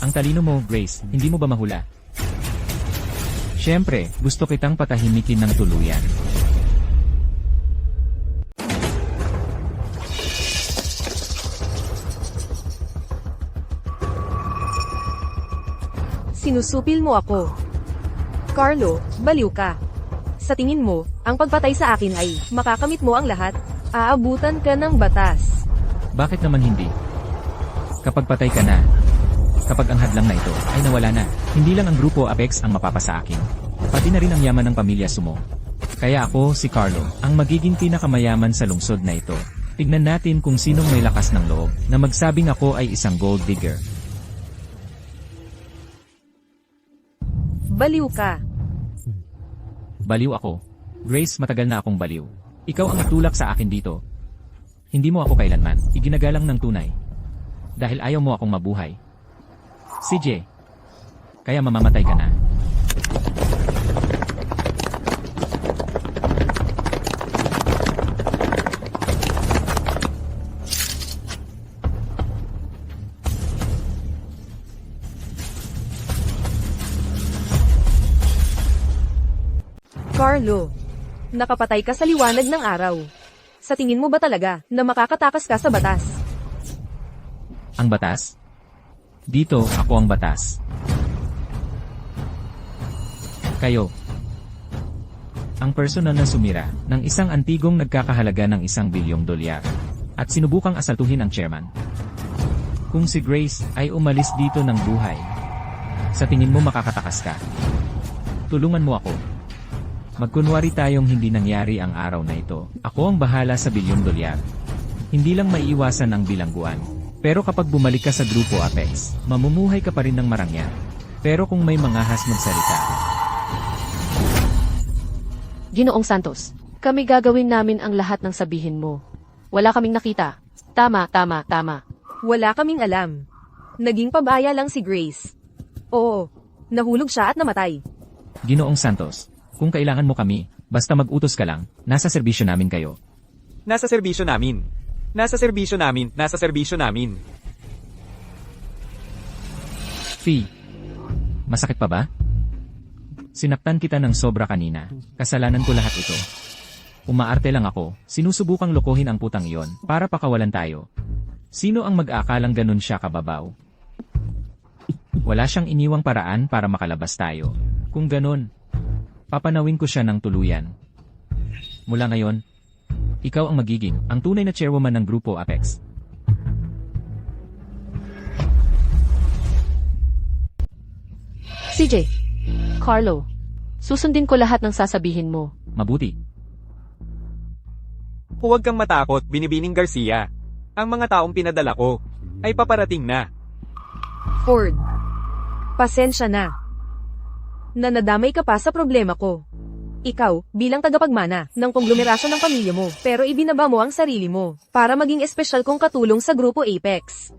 Ang talino mo, Grace, hindi mo ba mahula? Siyempre, gusto kitang patahimikin ng tuluyan. Sinusupil mo ako. Carlo, baliw ka. Sa tingin mo, ang pagpatay sa akin ay makakamit mo ang lahat. Aabutan ka ng batas. Bakit naman hindi? Kapag patay ka na, kapag ang hadlang na ito ay nawala na, hindi lang ang grupo Apex ang mapapasa akin. Pati na rin ang yaman ng pamilya Sumo. Kaya ako, si Carlo, ang magiging pinakamayaman sa lungsod na ito. Tignan natin kung sinong may lakas ng loob na magsabing ako ay isang gold digger. Baliw ka. Baliw ako. Grace, matagal na akong baliw. Ikaw ang nagtulak sa akin dito. Hindi mo ako kailanman iginagalang ng tunay. Dahil ayaw mo akong mabuhay. CJ. Kaya mamamatay ka na. Carlo, nakapatay ka sa liwanag ng araw. Sa tingin mo ba talaga na makakatakas ka sa batas? Ang batas? Dito, ako ang batas. Kayo. Ang personal na sumira ng isang antigong nagkakahalaga ng $1 bilyong at sinubukang asaltuhin ang chairman. Kung si Grace ay umalis dito ng buhay, sa tingin mo makakatakas ka? Tulungan mo ako. Magkunwari tayong hindi nangyari ang araw na ito. Ako ang bahala sa $1 bilyong. Hindi lang maiiwasan ang bilangguan. Pero kapag bumalik ka sa grupo Apex, mamumuhay ka pa rin ng marangya. Pero kung may mangahas magsalita. Ginoong Santos, kami gagawin namin ang lahat ng sabihin mo. Wala kaming nakita. Tama. Wala kaming alam. Naging pabaya lang si Grace. Oo, nahulog siya at namatay. Ginoong Santos, kung kailangan mo kami, basta mag-utos ka lang, nasa serbisyo namin kayo. Nasa serbisyo namin. Nasa serbisyo namin. Nasa serbisyo namin. Fee, masakit pa ba? Sinaktan kita ng sobra kanina. Kasalanan ko lahat ito. Umaarte lang ako, sinusubukang lokohin ang putang iyon para pakawalan tayo. Sino ang mag-aakalang ganun siya kababaw? Wala siyang iniwang paraan para makalabas tayo. Kung ganun, papanawin ko siya ng tuluyan. Mula ngayon, ikaw ang magiging ang tunay na chairwoman ng grupo Apex. CJ, Carlo, susundin ko lahat ng sasabihin mo. Mabuti. Huwag kang matakot, Binibining Garcia. Ang mga taong pinadala ko ay paparating na. Ford, pasensya na. Nadamay ka pa sa problema ko. Ikaw, bilang tagapagmana ng konglomerasyon ng pamilya mo, pero ibinaba mo ang sarili mo para maging espesyal kong katulong sa grupo Apex.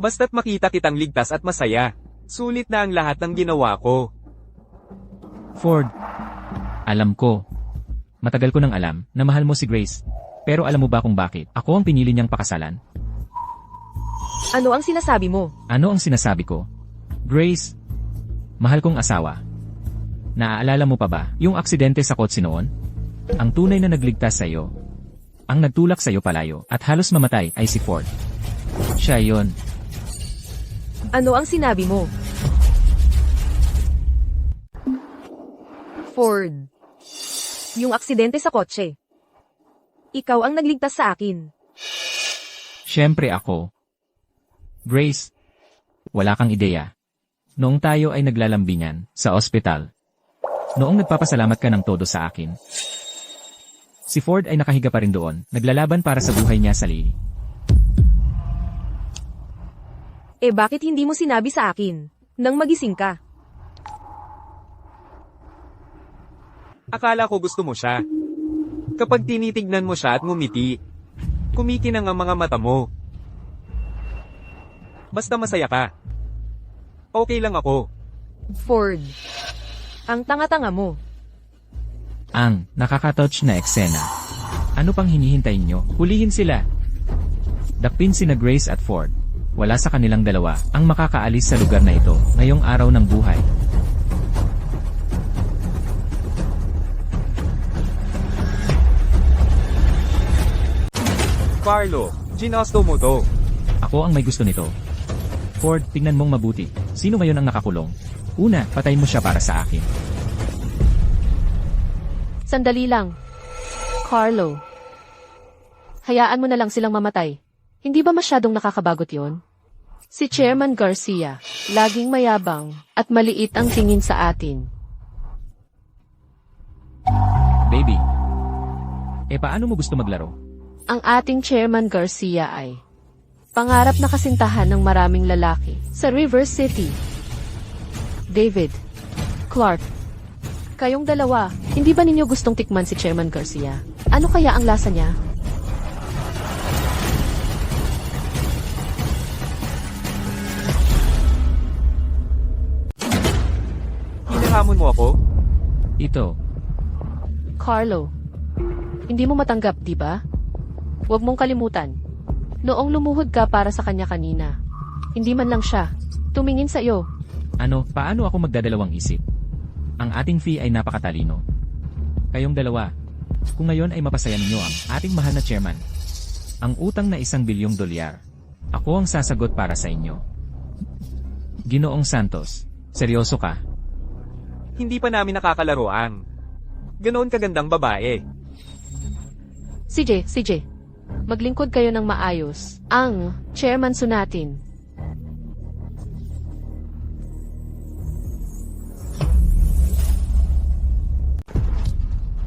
Basta't makita kitang ligtas at masaya, sulit na ang lahat ng ginawa ko. Ford, alam ko. Matagal ko nang alam na mahal mo si Grace. Pero alam mo ba kung bakit ako ang pinili niyang pakasalan? Ano ang sinasabi mo? Ano ang sinasabi ko? Grace, mahal kong asawa. Naaalala mo pa ba yung aksidente sa kotse noon? Ang tunay na nagligtas sa iyo, ang nagtulak sa iyo palayo at halos mamatay ay si Ford. Siya yon. Ano ang sinabi mo? Ford. Yung aksidente sa kotse. Ikaw ang nagligtas sa akin. Siyempre ako. Grace, wala kang ideya. Noong tayo ay naglalambingan sa ospital. Noong nagpapasalamat ka ng todo sa akin. Si Ford ay nakahiga pa rin doon, naglalaban para sa buhay niya sa Lily. Eh bakit hindi mo sinabi sa akin nang magising ka? Akala ko gusto mo siya. Kapag tinitignan mo siya at ngumiti, kumikinang ang mga mata mo. Basta masaya ka. Okay lang ako. Ford. Ang tanga-tanga mo. Ang nakakatouch na eksena. Ano pang hinihintay nyo? Hulihin sila. Dakpin sina Grace at Ford. Wala sa kanilang dalawa ang makakaalis sa lugar na ito ngayong araw ng buhay. Carlo, ginusto mo to. Ako ang may gusto nito. Ford, tingnan mong mabuti. Sino ngayon ang nakakulong? Una, patayin mo siya para sa akin. Sandali lang. Carlo. Hayaan mo na lang silang mamatay. Hindi ba masyadong nakakabagot yon? Si Chairman Garcia, laging mayabang at maliit ang tingin sa atin. Baby. Paano mo gusto maglaro? Ang ating Chairman Garcia ay pangarap na kasintahan ng maraming lalaki sa River City. David, Clark, kayong dalawa, hindi ba ninyo gustong tikman si Chairman Garcia? Ano kaya ang lasa niya? Hinahamon mo ako? Ito. Carlo, hindi mo matanggap, di ba? Huwag mong kalimutan. Noong lumuhod ka para sa kanya kanina, hindi man lang siya tumingin sa iyo. Ano, paano ako magdadalawang isip? Ang ating fee ay napakatalino. Kayong dalawa, kung ngayon ay mapasaya ninyo ang ating mahal na chairman, ang utang na $1 bilyong, ako ang sasagot para sa inyo. Ginoong Santos, seryoso ka? Hindi pa namin nakakalaroan. Ganoon kagandang babae. CJ, maglingkod kayo ng maayos. Ang chairman sunatin.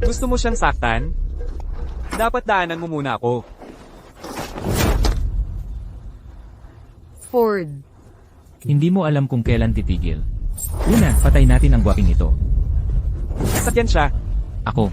Gusto mo siyang saktan? Dapat daanan mo muna ako. Ford. Hindi mo alam kung kailan titigil. Una, patay natin ang gwaping ito. Sakyan siya. Ako.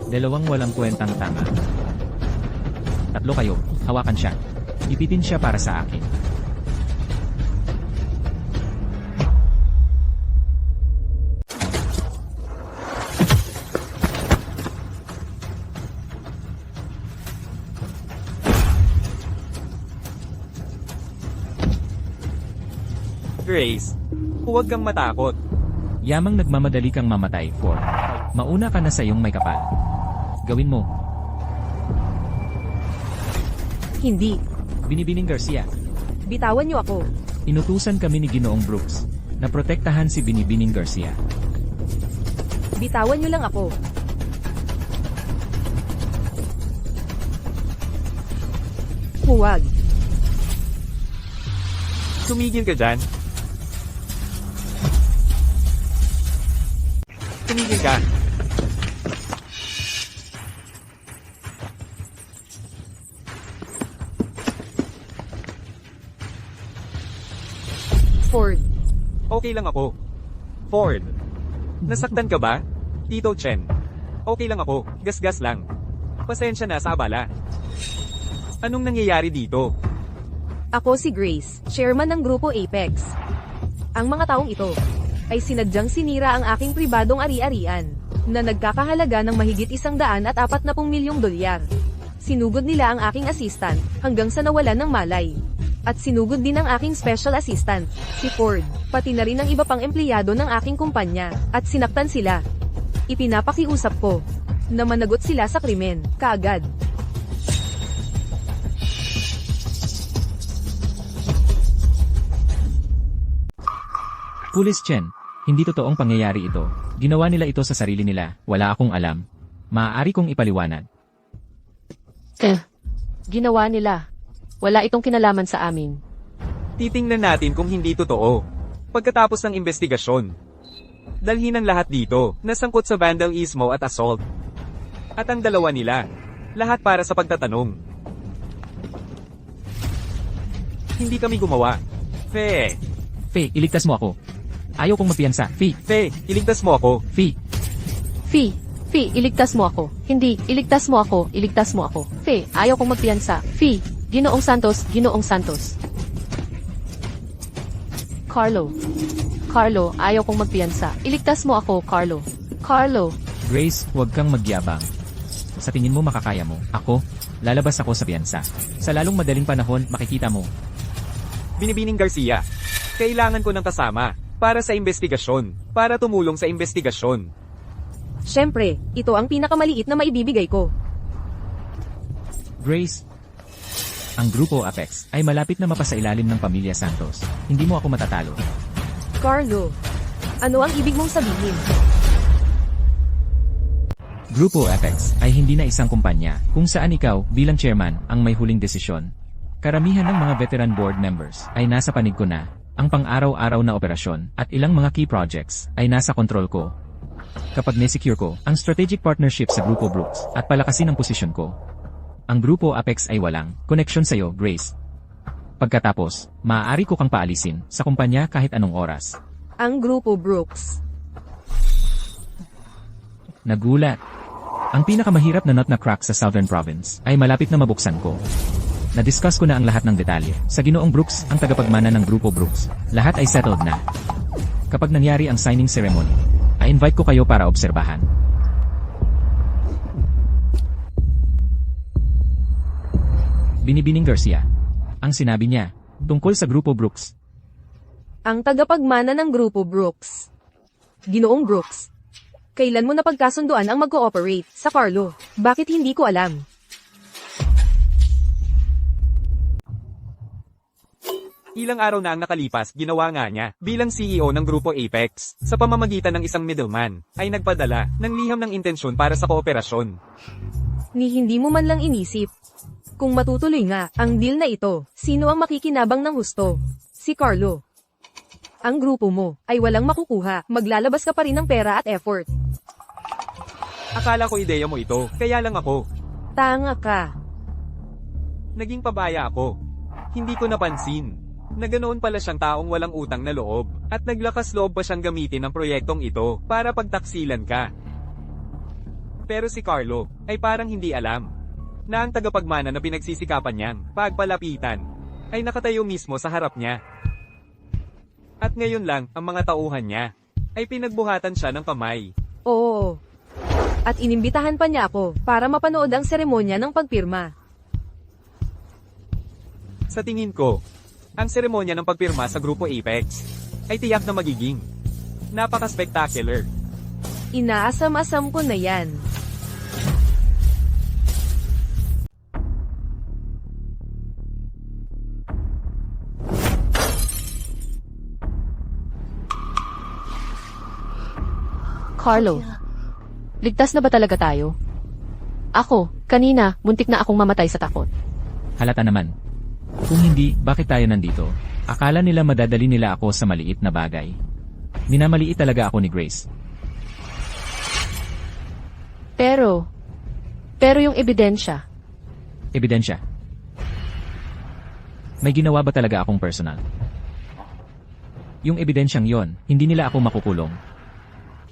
Dalawang walang kwentang tama. Tatlo kayo, hawakan siya. Ipitin siya para sa akin. Grace, huwag kang matakot. Yamang nagmamadali kang mamatay, Ford. Mauna ka na sa iyong may kapal. Gawin mo. Hindi. Binibining Garcia. Bitawan niyo ako. Inutusan kami ni Ginoong Brooks na protektahan si Binibining Garcia. Bitawan niyo lang ako. Huwag. Tumigil ka dyan. Tumigil ka. Ford. Okay lang ako. Ford. Nasaktan ka ba? Tito Chen. Okay lang ako. Gas-gas lang. Pasensya na sa abala. Anong nangyayari dito? Ako si Grace, chairman ng Grupo Apex. Ang mga taong ito ay sinadyang sinira ang aking pribadong ari-arian na nagkakahalaga ng mahigit $140 milyong. Sinugod nila ang aking assistant hanggang sa nawalan ng malay. At sinugod din ang aking special assistant, si Ford, pati na rin ang iba pang empleyado ng aking kumpanya, at sinaktan sila. Ipinapakiusap ko na managot sila sa krimen, kaagad. Pulis Chen, hindi totoong pangyayari ito. Ginawa nila ito sa sarili nila, wala akong alam. Maaari kong ipaliwanag. Ginawa nila. Wala itong kinalaman sa amin. Titingnan natin kung hindi totoo. Pagkatapos ng investigasyon, dalhin ang lahat dito, nasangkot sa vandalismo at assault. At ang dalawa nila, lahat para sa pagtatanong. Hindi kami gumawa. Fe, Faye, iligtas mo ako. Ayaw kong magpiyansa. Faye, Fe, iligtas mo ako. Faye. Fee, Fee, iligtas mo ako. Hindi, iligtas mo ako, iligtas mo ako. Fee, ayaw kong magpiyansa. Fee, Ginoong Santos, Ginoong Santos. Carlo. Carlo, ayaw kong magpiyansa. Iligtas mo ako, Carlo. Carlo. Grace, huwag kang magyabang. Sa tingin mo makakaya mo. Ako, lalabas ako sa piyansa. Sa lalong madaling panahon, makikita mo. Binibining Garcia, kailangan ko ng kasama para sa investigasyon, para tumulong sa investigasyon. Syempre, ito ang pinakamaliit na maibibigay ko. Grace, ang Grupo Apex ay malapit na mapasailalim ng Pamilya Santos. Hindi mo ako matatalo. Carlo, ano ang ibig mong sabihin? Grupo Apex ay hindi na isang kumpanya kung saan ikaw bilang chairman ang may huling desisyon. Karamihan ng mga veteran board members ay nasa panig ko na. Ang pang-araw-araw na operasyon at ilang mga key projects ay nasa kontrol ko. Kapag nesecure ko ang strategic partnership sa Grupo Brooks at palakasin ang posisyon ko, ang Grupo Apex ay walang koneksyon sa'yo, Grace. Pagkatapos, maaari ko kang paalisin sa kumpanya kahit anong oras. Ang Grupo Brooks. Nagulat. Ang pinakamahirap na nut na crack sa Southern Province ay malapit na mabuksan ko. Na-discuss ko na ang lahat ng detalye sa Ginoong Brooks, ang tagapagmana ng Grupo Brooks. Lahat ay settled na. Kapag nangyari ang signing ceremony, I-invite ko kayo para obserbahan. Binibining Garcia. Ang sinabi niya, tungkol sa Grupo Brooks. Ang tagapagmana ng Grupo Brooks. Ginoong Brooks. Kailan mo napagkasunduan ang mag-cooperate sa Carlo? Bakit hindi ko alam? Ilang araw na ang nakalipas, ginawa nga niya bilang CEO ng Grupo Apex. Sa pamamagitan ng isang middleman, ay nagpadala ng liham ng intensyon para sa kooperasyon. Ni hindi mo man lang inisip. Kung matutuloy nga ang deal na ito, sino ang makikinabang ng husto? Si Carlo. Ang grupo mo ay walang makukuha, maglalabas ka pa rin ng pera at effort. Akala ko ideya mo ito, kaya lang ako. Tanga ka. Naging pabaya ako. Hindi ko napansin na ganoon pala siyang taong walang utang na loob, at naglakas loob pa siyang gamitin ang proyektong ito para pagtaksilan ka. Pero si Carlo ay parang hindi alam na ang tagapagmana na pinagsisikapan niyang pagpalapitan ay nakatayo mismo sa harap niya. At ngayon lang ang mga tauhan niya ay pinagbuhatan siya ng kamay. Oo. At inimbitahan pa niya ako para mapanood ang seremonya ng pagpirma. Sa tingin ko, ang seremonya ng pagpirma sa Grupo Apex ay tiyak na magiging napaka-spectacular. Inaasam-asam ko na yan. Carlo. Ligtas na ba talaga tayo? Ako, kanina, muntik na akong mamatay sa takot. Halata naman. Kung hindi, bakit tayo nandito? Akala nila madadali nila ako sa maliit na bagay. Minamaliit talaga ako ni Grace. Pero yung ebidensya, Ebidensya. May ginawa ba talaga akong personal? Yung ebidensyang yon, hindi nila ako makukulong.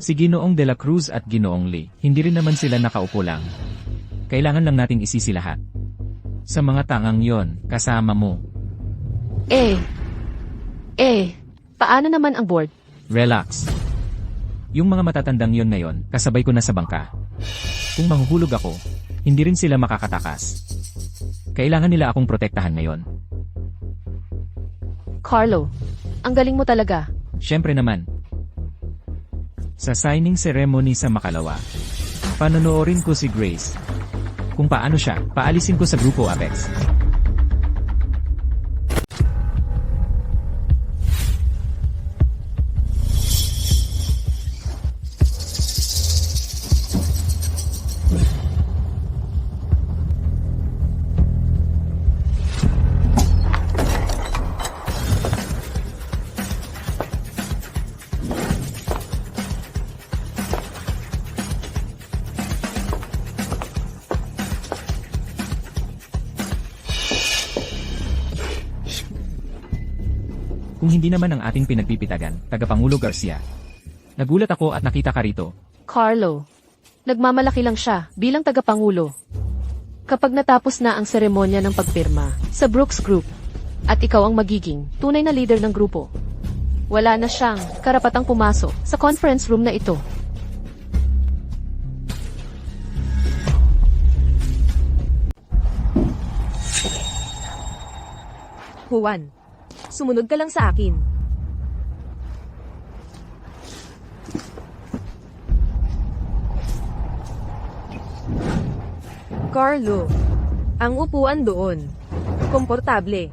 Si Ginoong De La Cruz at Ginoong Lee, hindi rin naman sila nakaupo lang. Kailangan lang nating isisi lahat. Sa mga tangang yon, kasama mo. paano naman ang board? Relax. Yung mga matatandang yon ngayon, kasabay ko na sa bangka. Kung mahuhulog ako, hindi rin sila makakatakas. Kailangan nila akong protektahan ngayon. Carlo, ang galing mo talaga. Siyempre naman. Sa signing ceremony sa Makalawa, panonoorin ko si Grace. Kung paano siya, paalisin ko sa Grupo Apex. kung hindi naman ang ating pinagpipitagan, Tagapangulo Garcia. Nagulat ako at nakita ka rito. Carlo, nagmamalaki lang siya bilang tagapangulo. Kapag natapos na ang seremonya ng pagpirma sa Brooks Group, at ikaw ang magiging tunay na leader ng grupo, wala na siyang karapatang pumasok sa conference room na ito. Juan, sumunod ka lang sa akin. Carlo, ang upuan doon. Komportable.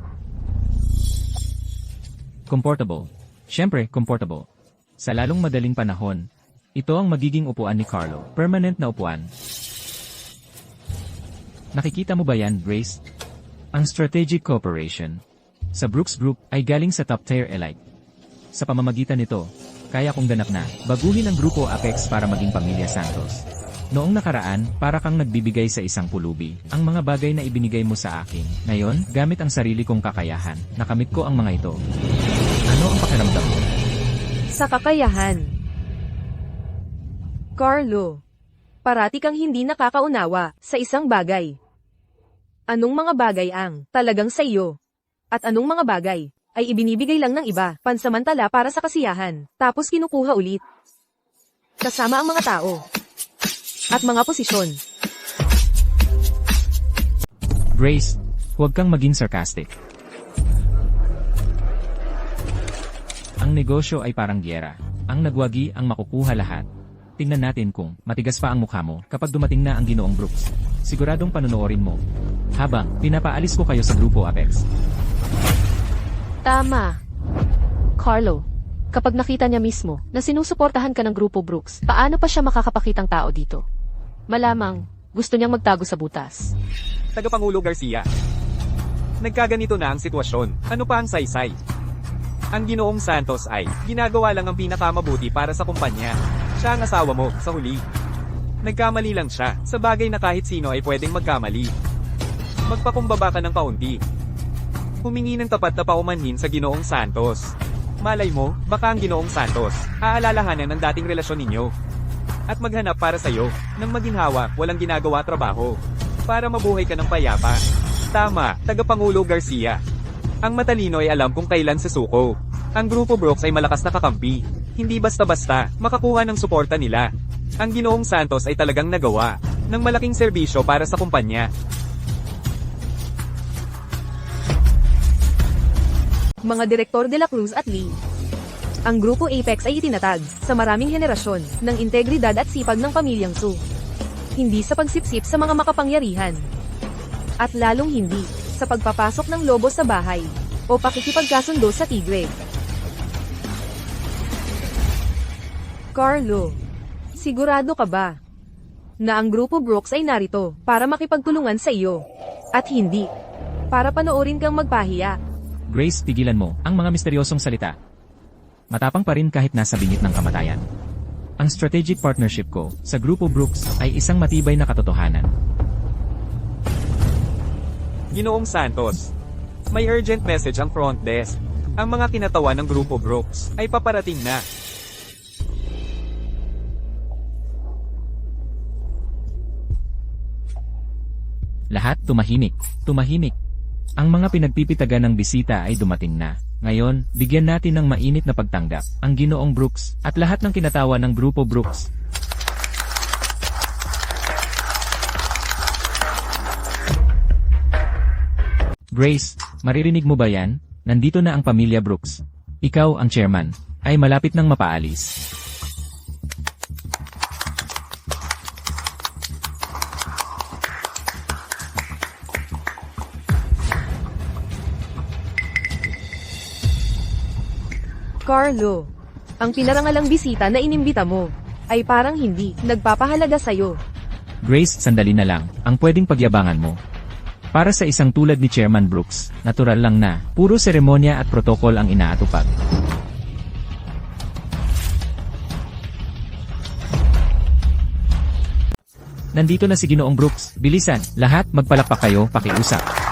Comfortable. Siyempre, comfortable. Sa lalong madaling panahon, ito ang magiging upuan ni Carlo. Permanent na upuan. Nakikita mo ba yan, Grace? Ang strategic cooperation sa Brooks Group ay galing sa top-tier elite. Sa pamamagitan nito, kaya kong ganap na baguhin ang Grupo Apex para maging Pamilya Santos. Noong nakaraan, para kang nagbibigay sa isang pulubi, ang mga bagay na ibinigay mo sa akin. Ngayon, gamit ang sarili kong kakayahan, nakamit ko ang mga ito. Ano ang pakiramdam mo? Sa kakayahan. Carlo, parati kang hindi nakakaunawa sa isang bagay. Anong mga bagay ang talagang sa iyo? At anong mga bagay ay ibinibigay lang ng iba, pansamantala para sa kasiyahan, tapos kinukuha ulit? Kasama ang mga tao at mga posisyon. Grace, huwag kang maging sarcastic. Ang negosyo ay parang gyera. Ang nagwagi ang makukuha lahat. Tingnan natin kung matigas pa ang mukha mo kapag dumating na ang Ginoong Brooks. Siguradong panonoorin mo habang pinapaalis ko kayo sa Grupo Apex. Tama. Carlo, kapag nakita niya mismo na sinusuportahan ka ng Grupo Brooks, paano pa siya makakapakitang tao dito? Malamang gusto niyang magtago sa butas. Tagapangulo Garcia. Nagkaganito na ang sitwasyon. Ano pa ang saysay? Ang Ginoong Santos ay ginagawa lang ang pinakamabuti para sa kumpanya. Siya ang asawa mo, sa huli. Nagkamali lang siya, sa bagay na kahit sino ay pwedeng magkamali. Magpakumbaba ka ng kaunti. Humingi ng tapat na paumanhin sa Ginoong Santos. Malay mo, baka ang Ginoong Santos, aalalahanan ng dating relasyon ninyo. At maghanap para sa'yo, ng maginhawa, walang ginagawa trabaho. Para mabuhay ka ng payapa. Tama, Tagapangulo Garcia. Ang matalino ay alam kung kailan susuko. Ang Grupo Brooks ay malakas na kakampi. Hindi basta-basta, makakuha ng suporta nila. Ang Ginoong Santos ay talagang nagawa ng malaking serbisyo para sa kumpanya. Mga Direktor de la Cruz at Lee. Ang Grupo Apex ay itinatag sa maraming henerasyon ng integridad at sipag ng pamilyang Su. Hindi sa pagsipsip sa mga makapangyarihan. At lalong hindi sa pagpapasok ng lobo sa bahay o pakikipagkasundo sa tigre. Carlo, sigurado ka ba na ang Grupo Brooks ay narito para makipagtulungan sa iyo at hindi para panoorin kang magpahiya? Grace, tigilan mo ang mga misteryosong salita. Matapang pa rin kahit nasa bingit ng kamatayan. Ang strategic partnership ko sa Grupo Brooks ay isang matibay na katotohanan. Ginoong Santos. May urgent message ang front desk. Ang mga kinatawan ng Grupo Brooks ay paparating na. Lahat tumahimik. Tumahimik. Ang mga pinagpipitagan ng bisita ay dumating na. Ngayon, bigyan natin ng mainit na pagtanggap ang Ginoong Brooks at lahat ng kinatawa ng Grupo Brooks. Grace, maririnig mo ba yan? Nandito na ang pamilya Brooks. Ikaw ang chairman. Ay malapit nang mapaalis. Carlo, ang pinarangalang bisita na inimbita mo ay parang hindi nagpapahalaga sa'yo. Grace, sandali na lang. Ang pwedeng pagyabangan mo. Para sa isang tulad ni Chairman Brooks, natural lang na puro seremonya at protokol ang inaatupag. Nandito na si Ginoong Brooks. Bilisan, lahat magpalakpak kayo, pakiusap.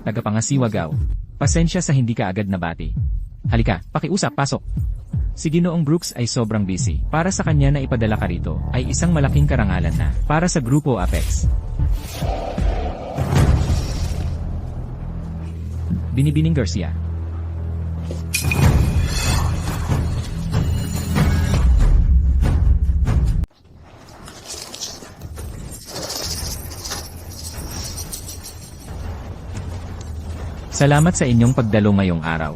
Tagapangasiwa Gao. Pasensya sa hindi ka agad nabati. Halika, pakiusap, pasok. Si Ginoong Brooks ay sobrang busy. Para sa kanya na ipadala ka rito, ay isang malaking karangalan na para sa Grupo Apex. Binibining Garcia. Salamat sa inyong pagdalo ngayong araw.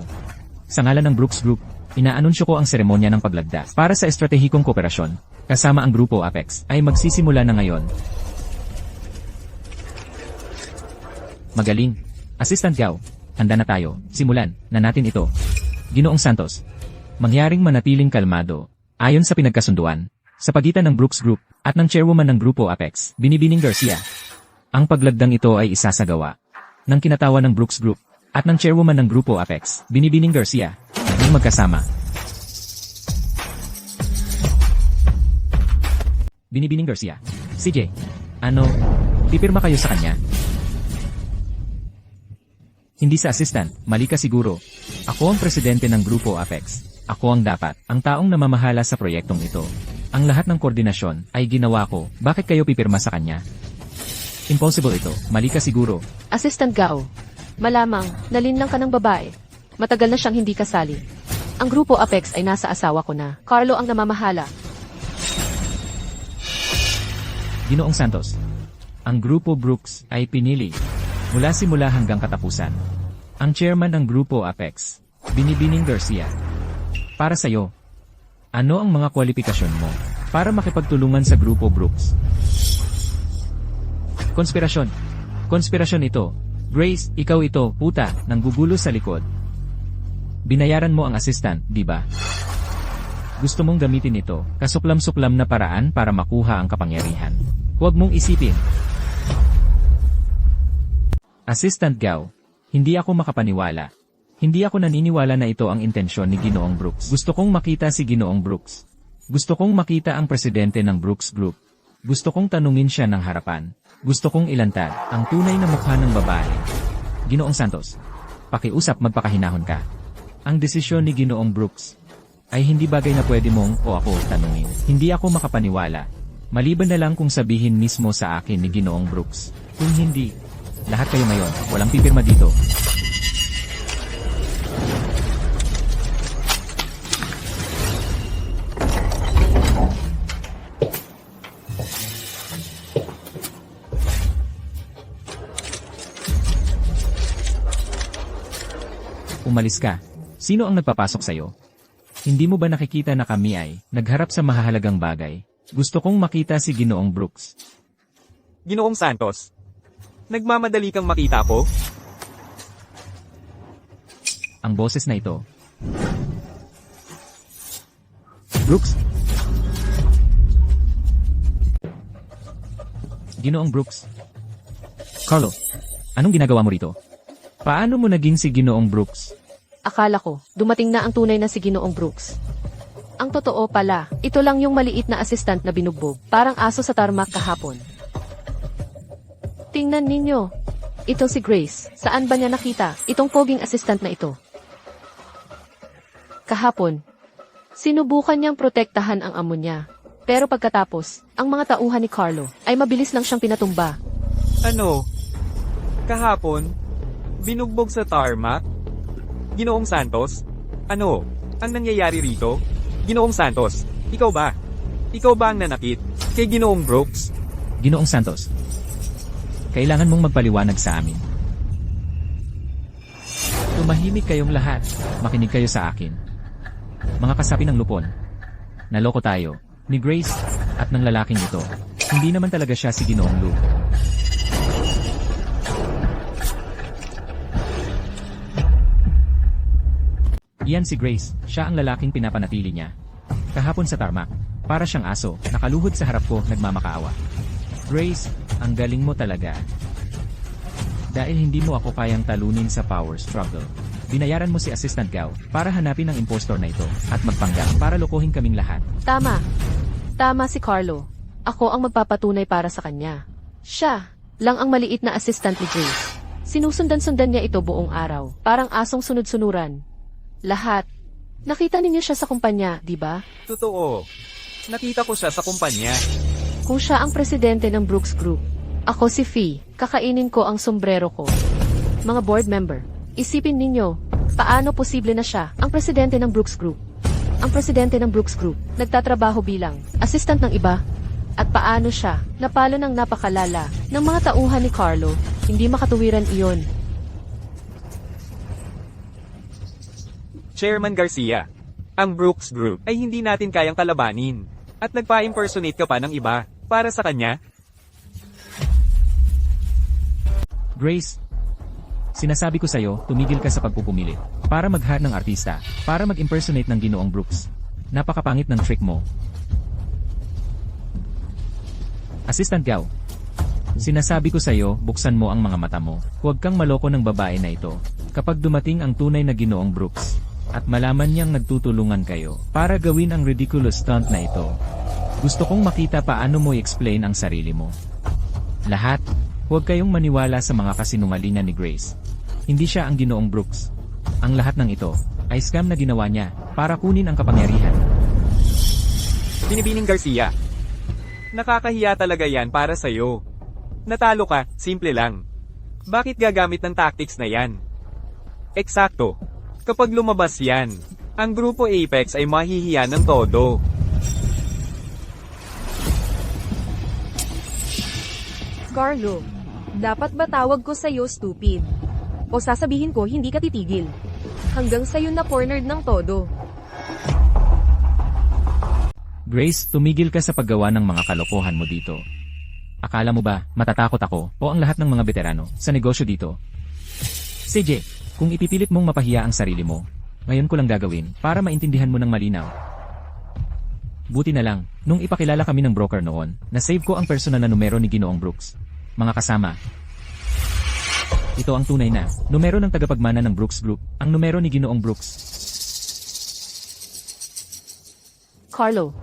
Sa ngalan ng Brooks Group, inaanunsyo ko ang seremonya ng paglagda para sa estratehikong kooperasyon, kasama ang Grupo Apex, ay magsisimula na ngayon. Magaling. Assistant Gao, handa na tayo. Simulan na natin ito. Ginoong Santos, mangyaring manatiling kalmado, ayon sa pinagkasunduan, sa pagitan ng Brooks Group at ng chairwoman ng Grupo Apex, Binibining Garcia. Ang paglagdang ito ay isasagawa ng kinatawan ng Brooks Group at ng chairwoman ng Grupo Apex, Binibining Garcia, ng magkasama. Binibining Garcia. CJ, pipirma kayo sa kanya? Hindi sa assistant, mali ka siguro. Ako ang presidente ng Grupo Apex. Ako ang dapat, ang taong namamahala sa proyektong ito. Ang lahat ng koordinasyon ay ginawa ko, bakit kayo pipirma sa kanya? Impossible ito, mali ka siguro. Assistant Gao, malamang, nalinlang ka ng babae. Matagal na siyang hindi kasali. Ang Grupo Apex ay nasa asawa ko na. Carlo ang namamahala. Ginoong Santos, ang Grupo Brooks ay pinili mula simula hanggang katapusan. Ang chairman ng Grupo Apex, Binibining Garcia. Para sa'yo, ano ang mga kwalifikasyon mo para makipagtulungan sa Grupo Brooks? Konspirasyon. Konspirasyon ito. Grace, ikaw ito, puta, nang gugulo sa likod. Binayaran mo ang assistant, di ba? Gusto mong gamitin ito, kasuklam-suklam na paraan para makuha ang kapangyarihan. Huwag mong isipin. Assistant Gao, hindi ako makapaniwala. Hindi ako naniniwala na ito ang intensyon ni Ginoong Brooks. Gusto kong makita si Ginoong Brooks. Gusto kong makita ang presidente ng Brooks Group. Gusto kong tanungin siya ng harapan. Gusto kong ilantad ang tunay na mukha ng babae. Ginoong Santos, pakiusap magpakahinahon ka. Ang desisyon ni Ginoong Brooks ay hindi bagay na pwede mong o ako tanungin. Hindi ako makapaniwala. Maliban na lang kung sabihin mismo sa akin ni Ginoong Brooks. Kung hindi, lahat kayo ngayon, walang pipirma dito. Umalis ka. Sino ang nagpapasok sa'yo? Hindi mo ba nakikita na kami ay nagharap sa mahahalagang bagay? Gusto kong makita si Ginoong Brooks. Ginoong Santos, nagmamadali kang makita ko? Ang boses na ito. Brooks? Ginoong Brooks. Carlo, anong ginagawa mo rito? Paano mo naging si Ginoong Brooks? Akala ko, dumating na ang tunay na si Ginoong Brooks. Ang totoo pala, ito lang yung maliit na assistant na binugbog, parang aso sa tarmac kahapon. Tingnan ninyo. Ito si Grace. Saan ba niya nakita itong poging assistant na ito? Kahapon, sinubukan niyang protektahan ang amo niya. Pero pagkatapos, ang mga tauhan ni Carlo ay mabilis lang siyang pinatumba. Ano? Kahapon? Binugbog sa tarmac? Ginoong Santos? Ano? Ang nangyayari rito? Ginoong Santos, ikaw ba? Ikaw ba ang nanakit kay Ginoong Brooks? Ginoong Santos, kailangan mong magpaliwanag sa amin. Tumahimik kayong lahat. Makinig kayo sa akin. Mga kasapi ng lupon. Naloko tayo, ni Grace, at ng lalaking ito. Hindi naman talaga siya si Ginoong Luke. Iyan si Grace, siya ang lalaking pinapanatili niya. Kahapon sa tarmac, para siyang aso, nakaluhod sa harap ko, nagmamakaawa. Grace, ang galing mo talaga. Dahil hindi mo ako kayang talunin sa power struggle, binayaran mo si Assistant Gao para hanapin ang impostor na ito at magpanggap para lokohin kaming lahat. Tama. Tama si Carlo. Ako ang magpapatunay para sa kanya. Siya lang ang maliit na assistant ni Grace. Sinusundan-sundan niya ito buong araw, parang asong sunod-sunuran. Lahat. Nakita ninyo siya sa kumpanya, di ba? Totoo. Nakita ko siya sa kumpanya. Kung siya ang presidente ng Brooks Group, ako si Fee, kakainin ko ang sombrero ko. Mga board member, isipin ninyo, paano posible na siya ang presidente ng Brooks Group? Ang presidente ng Brooks Group, nagtatrabaho bilang assistant ng iba. At paano siya napalo ng napakalala ng mga tauhan ni Carlo? Hindi makatuwiran iyon. Chairman Garcia, ang Brooks Group ay hindi natin kayang kalabanin. At nagpa-impersonate ka pa ng iba para sa kanya? Grace, sinasabi ko sa'yo, tumigil ka sa pagpupumilit. Para mag-hire ng artista, para mag-impersonate ng Ginoong Brooks. Napakapangit ng trick mo. Assistant Gao, sinasabi ko sa'yo, buksan mo ang mga mata mo. Huwag kang maloko ng babae na ito. Kapag dumating ang tunay na Ginoong Brooks, at malaman niyang nagtutulungan kayo para gawin ang ridiculous stunt na ito, gusto kong makita paano mo i-explain ang sarili mo. Lahat, huwag kayong maniwala sa mga kasinungalingan ni Grace. Hindi siya ang Ginoong Brooks. Ang lahat ng ito ay scam na ginawa niya para kunin ang kapangyarihan. Binibining Garcia, nakakahiya talaga yan para sa'yo. Natalo ka, simple lang. Bakit gagamit ng tactics na yan? Eksakto. Kapag lumabas yan, ang Grupo Apex ay mahihiya ng todo. Carlo, dapat ba tawag ko sa'yo stupid? O sasabihin ko hindi ka titigil? Hanggang sa'yo na cornered ng todo. Grace, tumigil ka sa paggawa ng mga kalokohan mo dito. Akala mo ba, matatakot ako, o ang lahat ng mga veterano, sa negosyo dito? CJ, kung ipipilit mong mapahiya ang sarili mo, ngayon ko lang gagawin, para maintindihan mo ng malinaw. Buti na lang, nung ipakilala kami ng broker noon, na-save ko ang personal na numero ni Ginoong Brooks. Mga kasama. Ito ang tunay na, numero ng tagapagmana ng Brooks Group, ang numero ni Ginoong Brooks. Carlo,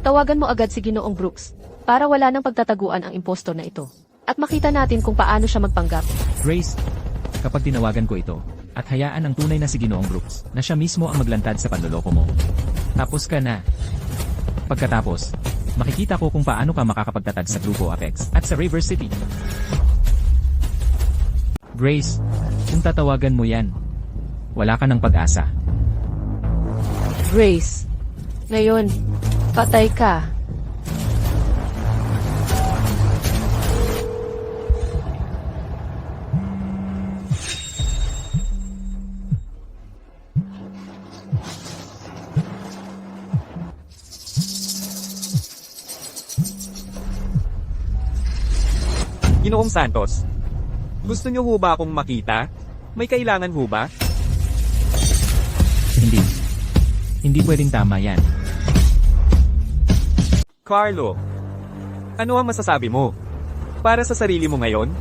tawagan mo agad si Ginoong Brooks para wala nang pagtataguan ang impostor na ito. At makita natin kung paano siya magpanggap. Grace, kapag tinawagan ko ito, at hayaan ang tunay na si Ginoong Brooks, na siya mismo ang maglantad sa panloloko mo. Tapos ka na. Pagkatapos, makikita ko kung paano ka makakapagtatag sa Grupo Apex at sa River City. Grace, kung tatawagan mo yan, wala ka ng pag-asa. Grace, ngayon, patay ka. Ginoong Santos, gusto niyo ho ba akong makita? May kailangan ho ba? Hindi. Hindi pwedeng tama yan. Carlo, ano ang masasabi mo? Para sa sarili mo ngayon?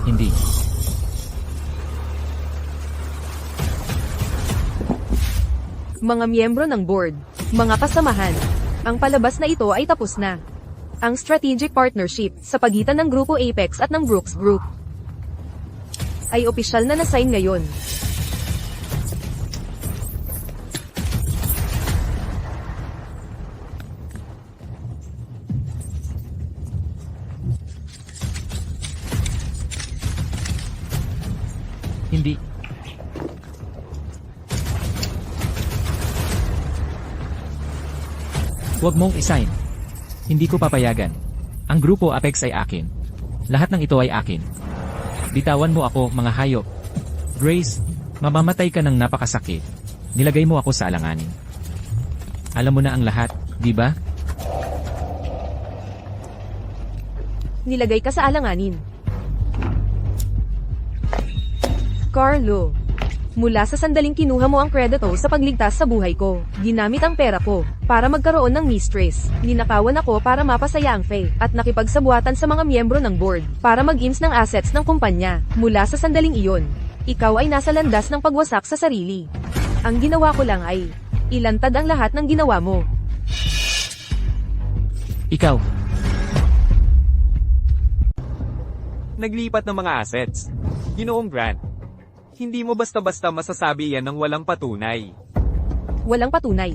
Hindi. Mga miyembro ng board, mga kasamahan, ang palabas na ito ay tapos na. Ang strategic partnership sa pagitan ng Grupo Apex at ng Brooks Group ay opisyal na na-sign ngayon. Hindi. Huwag mong isign. Hindi ko papayagan. Ang Grupo Apex ay akin. Lahat ng ito ay akin. Bitawan mo ako, mga hayop. Grace, mamamatay ka ng napakasakit. Nilagay mo ako sa alanganin. Alam mo na ang lahat, di ba? Nilagay ka sa alanganin. Carlo, mula sa sandaling kinuha mo ang kredito sa pagligtas sa buhay ko, ginamit ang pera ko para magkaroon ng mistress. Ninakawan ako para mapasaya ang Faye at nakipagsabuatan sa mga miyembro ng board para mag-ims ng assets ng kumpanya. Mula sa sandaling iyon, ikaw ay nasa landas ng pagwasak sa sarili. Ang ginawa ko lang ay ilantad ang lahat ng ginawa mo. Ikaw. Naglipat ng mga assets. Ginoong Grant, hindi mo basta-basta masasabi yan ng walang patunay. Walang patunay.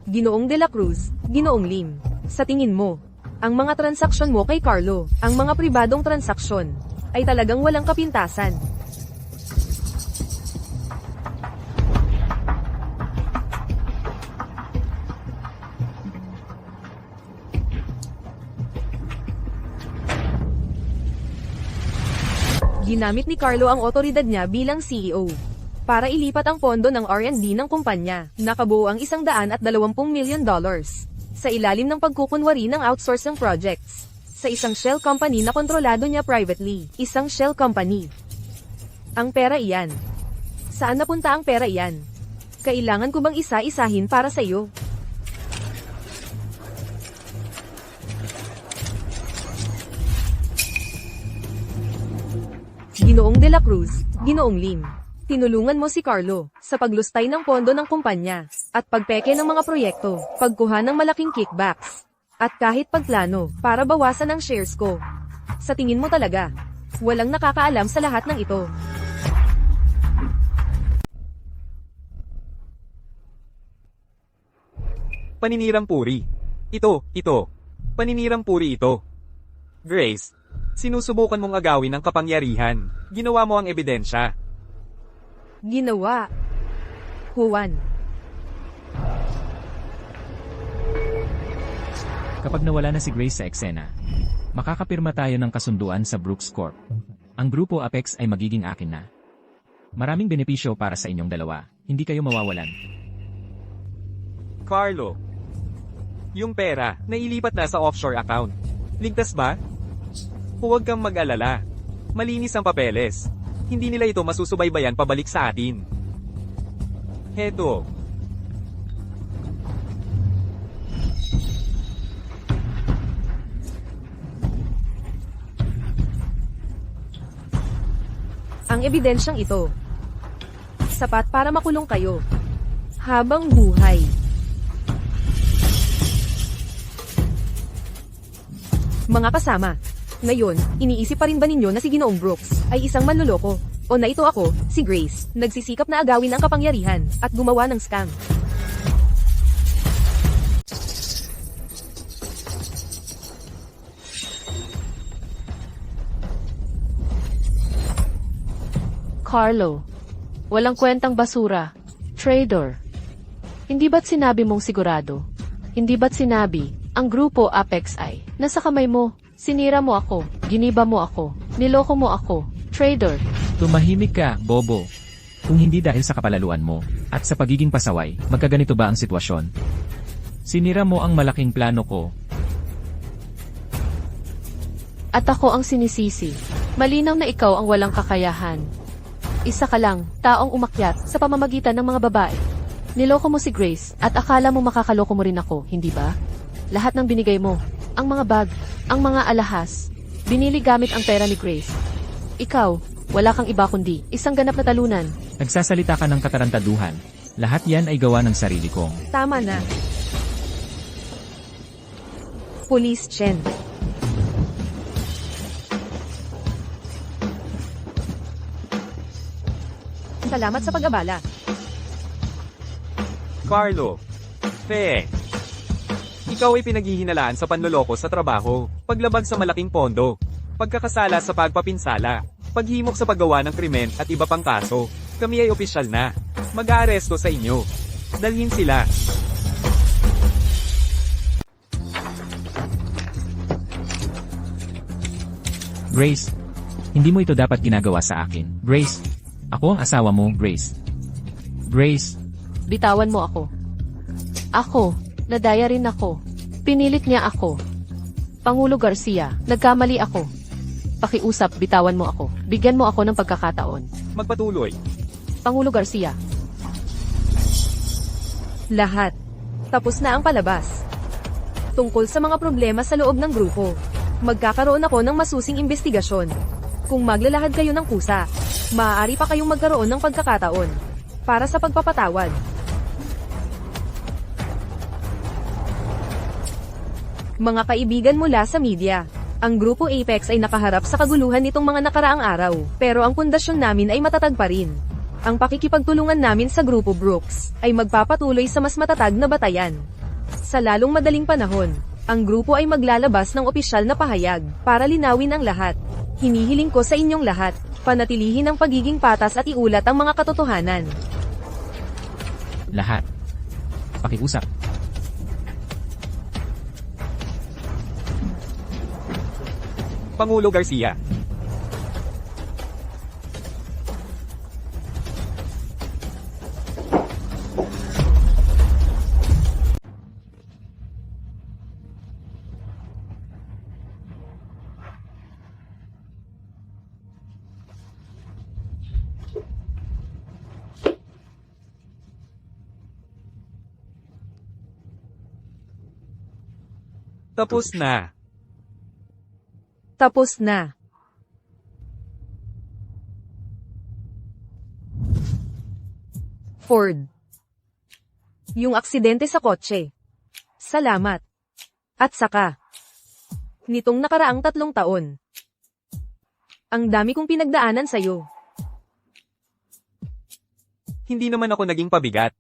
Ginoong De La Cruz, Ginoong Lim. Sa tingin mo, ang mga transaksyon mo kay Carlo, ang mga pribadong transaksyon, ay talagang walang kapintasan. Ginamit ni Carlo ang otoridad niya bilang CEO para ilipat ang pondo ng R&D ng kumpanya, nakabuo ang $120 million sa ilalim ng pagkukunwari ng outsourcing projects sa isang shell company na kontrolado niya privately, isang shell company. Ang pera iyan. Saan napunta ang pera iyan? Kailangan ko bang isa-isahin para sa iyo? Ginoong De La Cruz, Ginoong Lim. Tinulungan mo si Carlo sa paglustay ng pondo ng kumpanya at pagpeke ng mga proyekto, pagkuha ng malaking kickbacks, at kahit pagplano para bawasan ang shares ko. Sa tingin mo talaga, walang nakakaalam sa lahat ng ito. Paninirang puri. Ito. Paninirang puri ito. Grace, sinusubukan mong agawin ang kapangyarihan. Ginawa mo ang ebidensya. Ginawa. Juan. Kapag nawala na si Grace sa eksena, makakapirma tayo ng kasunduan sa Brooks Corp. Ang grupo Apex ay magiging akin na. Maraming benepisyo para sa inyong dalawa, hindi kayo mawawalan. Carlo, yung pera, nailipat na sa offshore account. Ligtas ba? Huwag kang mag-alala. Malinis ang papeles. Hindi nila ito masusubaybayan pabalik sa atin. Heto. Ang ebidensyang ito, sapat para makulong kayo habang buhay. Mga kasama, ngayon, iniisip pa rin ba ninyo na si Ginoong Brooks ay isang manloloko? O na ito ako, si Grace, nagsisikap na agawin ang kapangyarihan at gumawa ng scam? Carlo, walang kwentang basura. Trader. Hindi ba't sinabi mong sigurado? Hindi ba't sinabi, ang grupo Apex ay nasa kamay mo? Sinira mo ako, giniba mo ako, niloko mo ako, trader. Tumahimik ka, bobo. Kung hindi dahil sa kapalaluan mo, at sa pagiging pasaway, magkaganito ba ang sitwasyon? Sinira mo ang malaking plano ko. At ako ang sinisisi. Malinaw na ikaw ang walang kakayahan. Isa ka lang, taong umakyat sa pamamagitan ng mga babae. Niloko mo si Grace at akala mo makakaloko mo rin ako, hindi ba? Lahat ng binigay mo, ang mga bag, ang mga alahas, binili gamit ang pera ni Grace. Ikaw, wala kang iba kundi isang ganap na talunan. Nagsasalita ka ng katarantaduhan. Lahat yan ay gawa ng sarili kong. Tama na. Police Chen. Salamat sa pag-abala. Carlo. Fe. Ikaw ay pinaghihinalaan sa panloloko sa trabaho, paglabag sa malaking pondo, pagkakasala sa pagpapinsala, paghimok sa paggawa ng krimen at iba pang kaso. Kami ay opisyal na. Mag-aaresto sa inyo. Dalhin sila. Grace, hindi mo ito dapat ginagawa sa akin. Grace, ako ang asawa mo, Grace. Grace, Bitawan mo ako. Ako, nadaya rin ako. Pinilit niya ako. Pangulo Garcia, nagkamali ako. Pakiusap, bitawan mo ako. Bigyan mo ako ng pagkakataon. Magpatuloy. Pangulo Garcia, Lahat. Tapos na ang palabas. Tungkol sa mga problema sa loob ng grupo, magkakaroon ako ng masusing investigasyon. Kung maglalahad kayo ng kusa, maaari pa kayong magkaroon ng pagkakataon para sa pagpapatawad. Mga kaibigan mula sa media, Ang Grupo Apex ay nakaharap sa kaguluhan nitong mga nakaraang araw, pero ang pundasyon namin ay matatag pa rin. Ang pakikipagtulungan namin sa Grupo Brooks ay magpapatuloy sa mas matatag na batayan. Sa lalong madaling panahon, ang grupo ay maglalabas ng opisyal na pahayag para linawin ang lahat. Hinihiling ko sa inyong lahat, panatilihin ang pagiging patas at iulat ang mga katotohanan. Lahat. Pakiusap. Pangulo Garcia. Tapos na. Tapos na. Ford. Yung aksidente sa kotse. Salamat. At saka, nitong nakaraang 3 taon, ang dami kong pinagdaanan sa'yo. Hindi naman ako naging pabigat.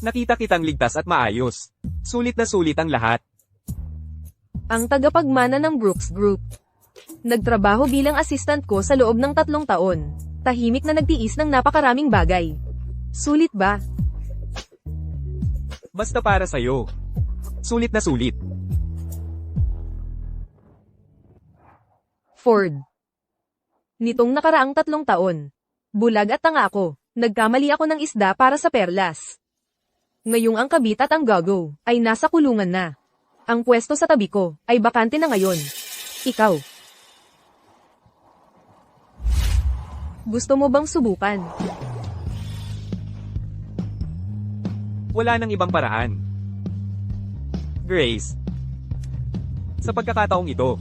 Nakita kitang ligtas at maayos. Sulit na sulit ang lahat. Ang tagapagmana ng Brooks Group. Nagtrabaho bilang assistant ko sa loob ng 3 taon. Tahimik na nagtiis ng napakaraming bagay. Sulit ba? Basta para sa'yo. Sulit na sulit. Ford. Nitong nakaraang 3 taon, bulag at tanga ako. Nagkamali ako ng isda para sa perlas. Ngayong ang kabit at ang gago ay nasa kulungan na. Ang pwesto sa tabi ko ay bakante na ngayon. Ikaw. Gusto mo bang subukan? Wala nang ibang paraan. Grace. Sa pagkakataong ito,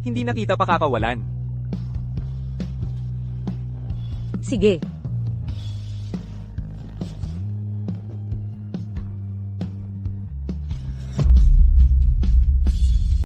hindi na kita pakakawalan. Sige.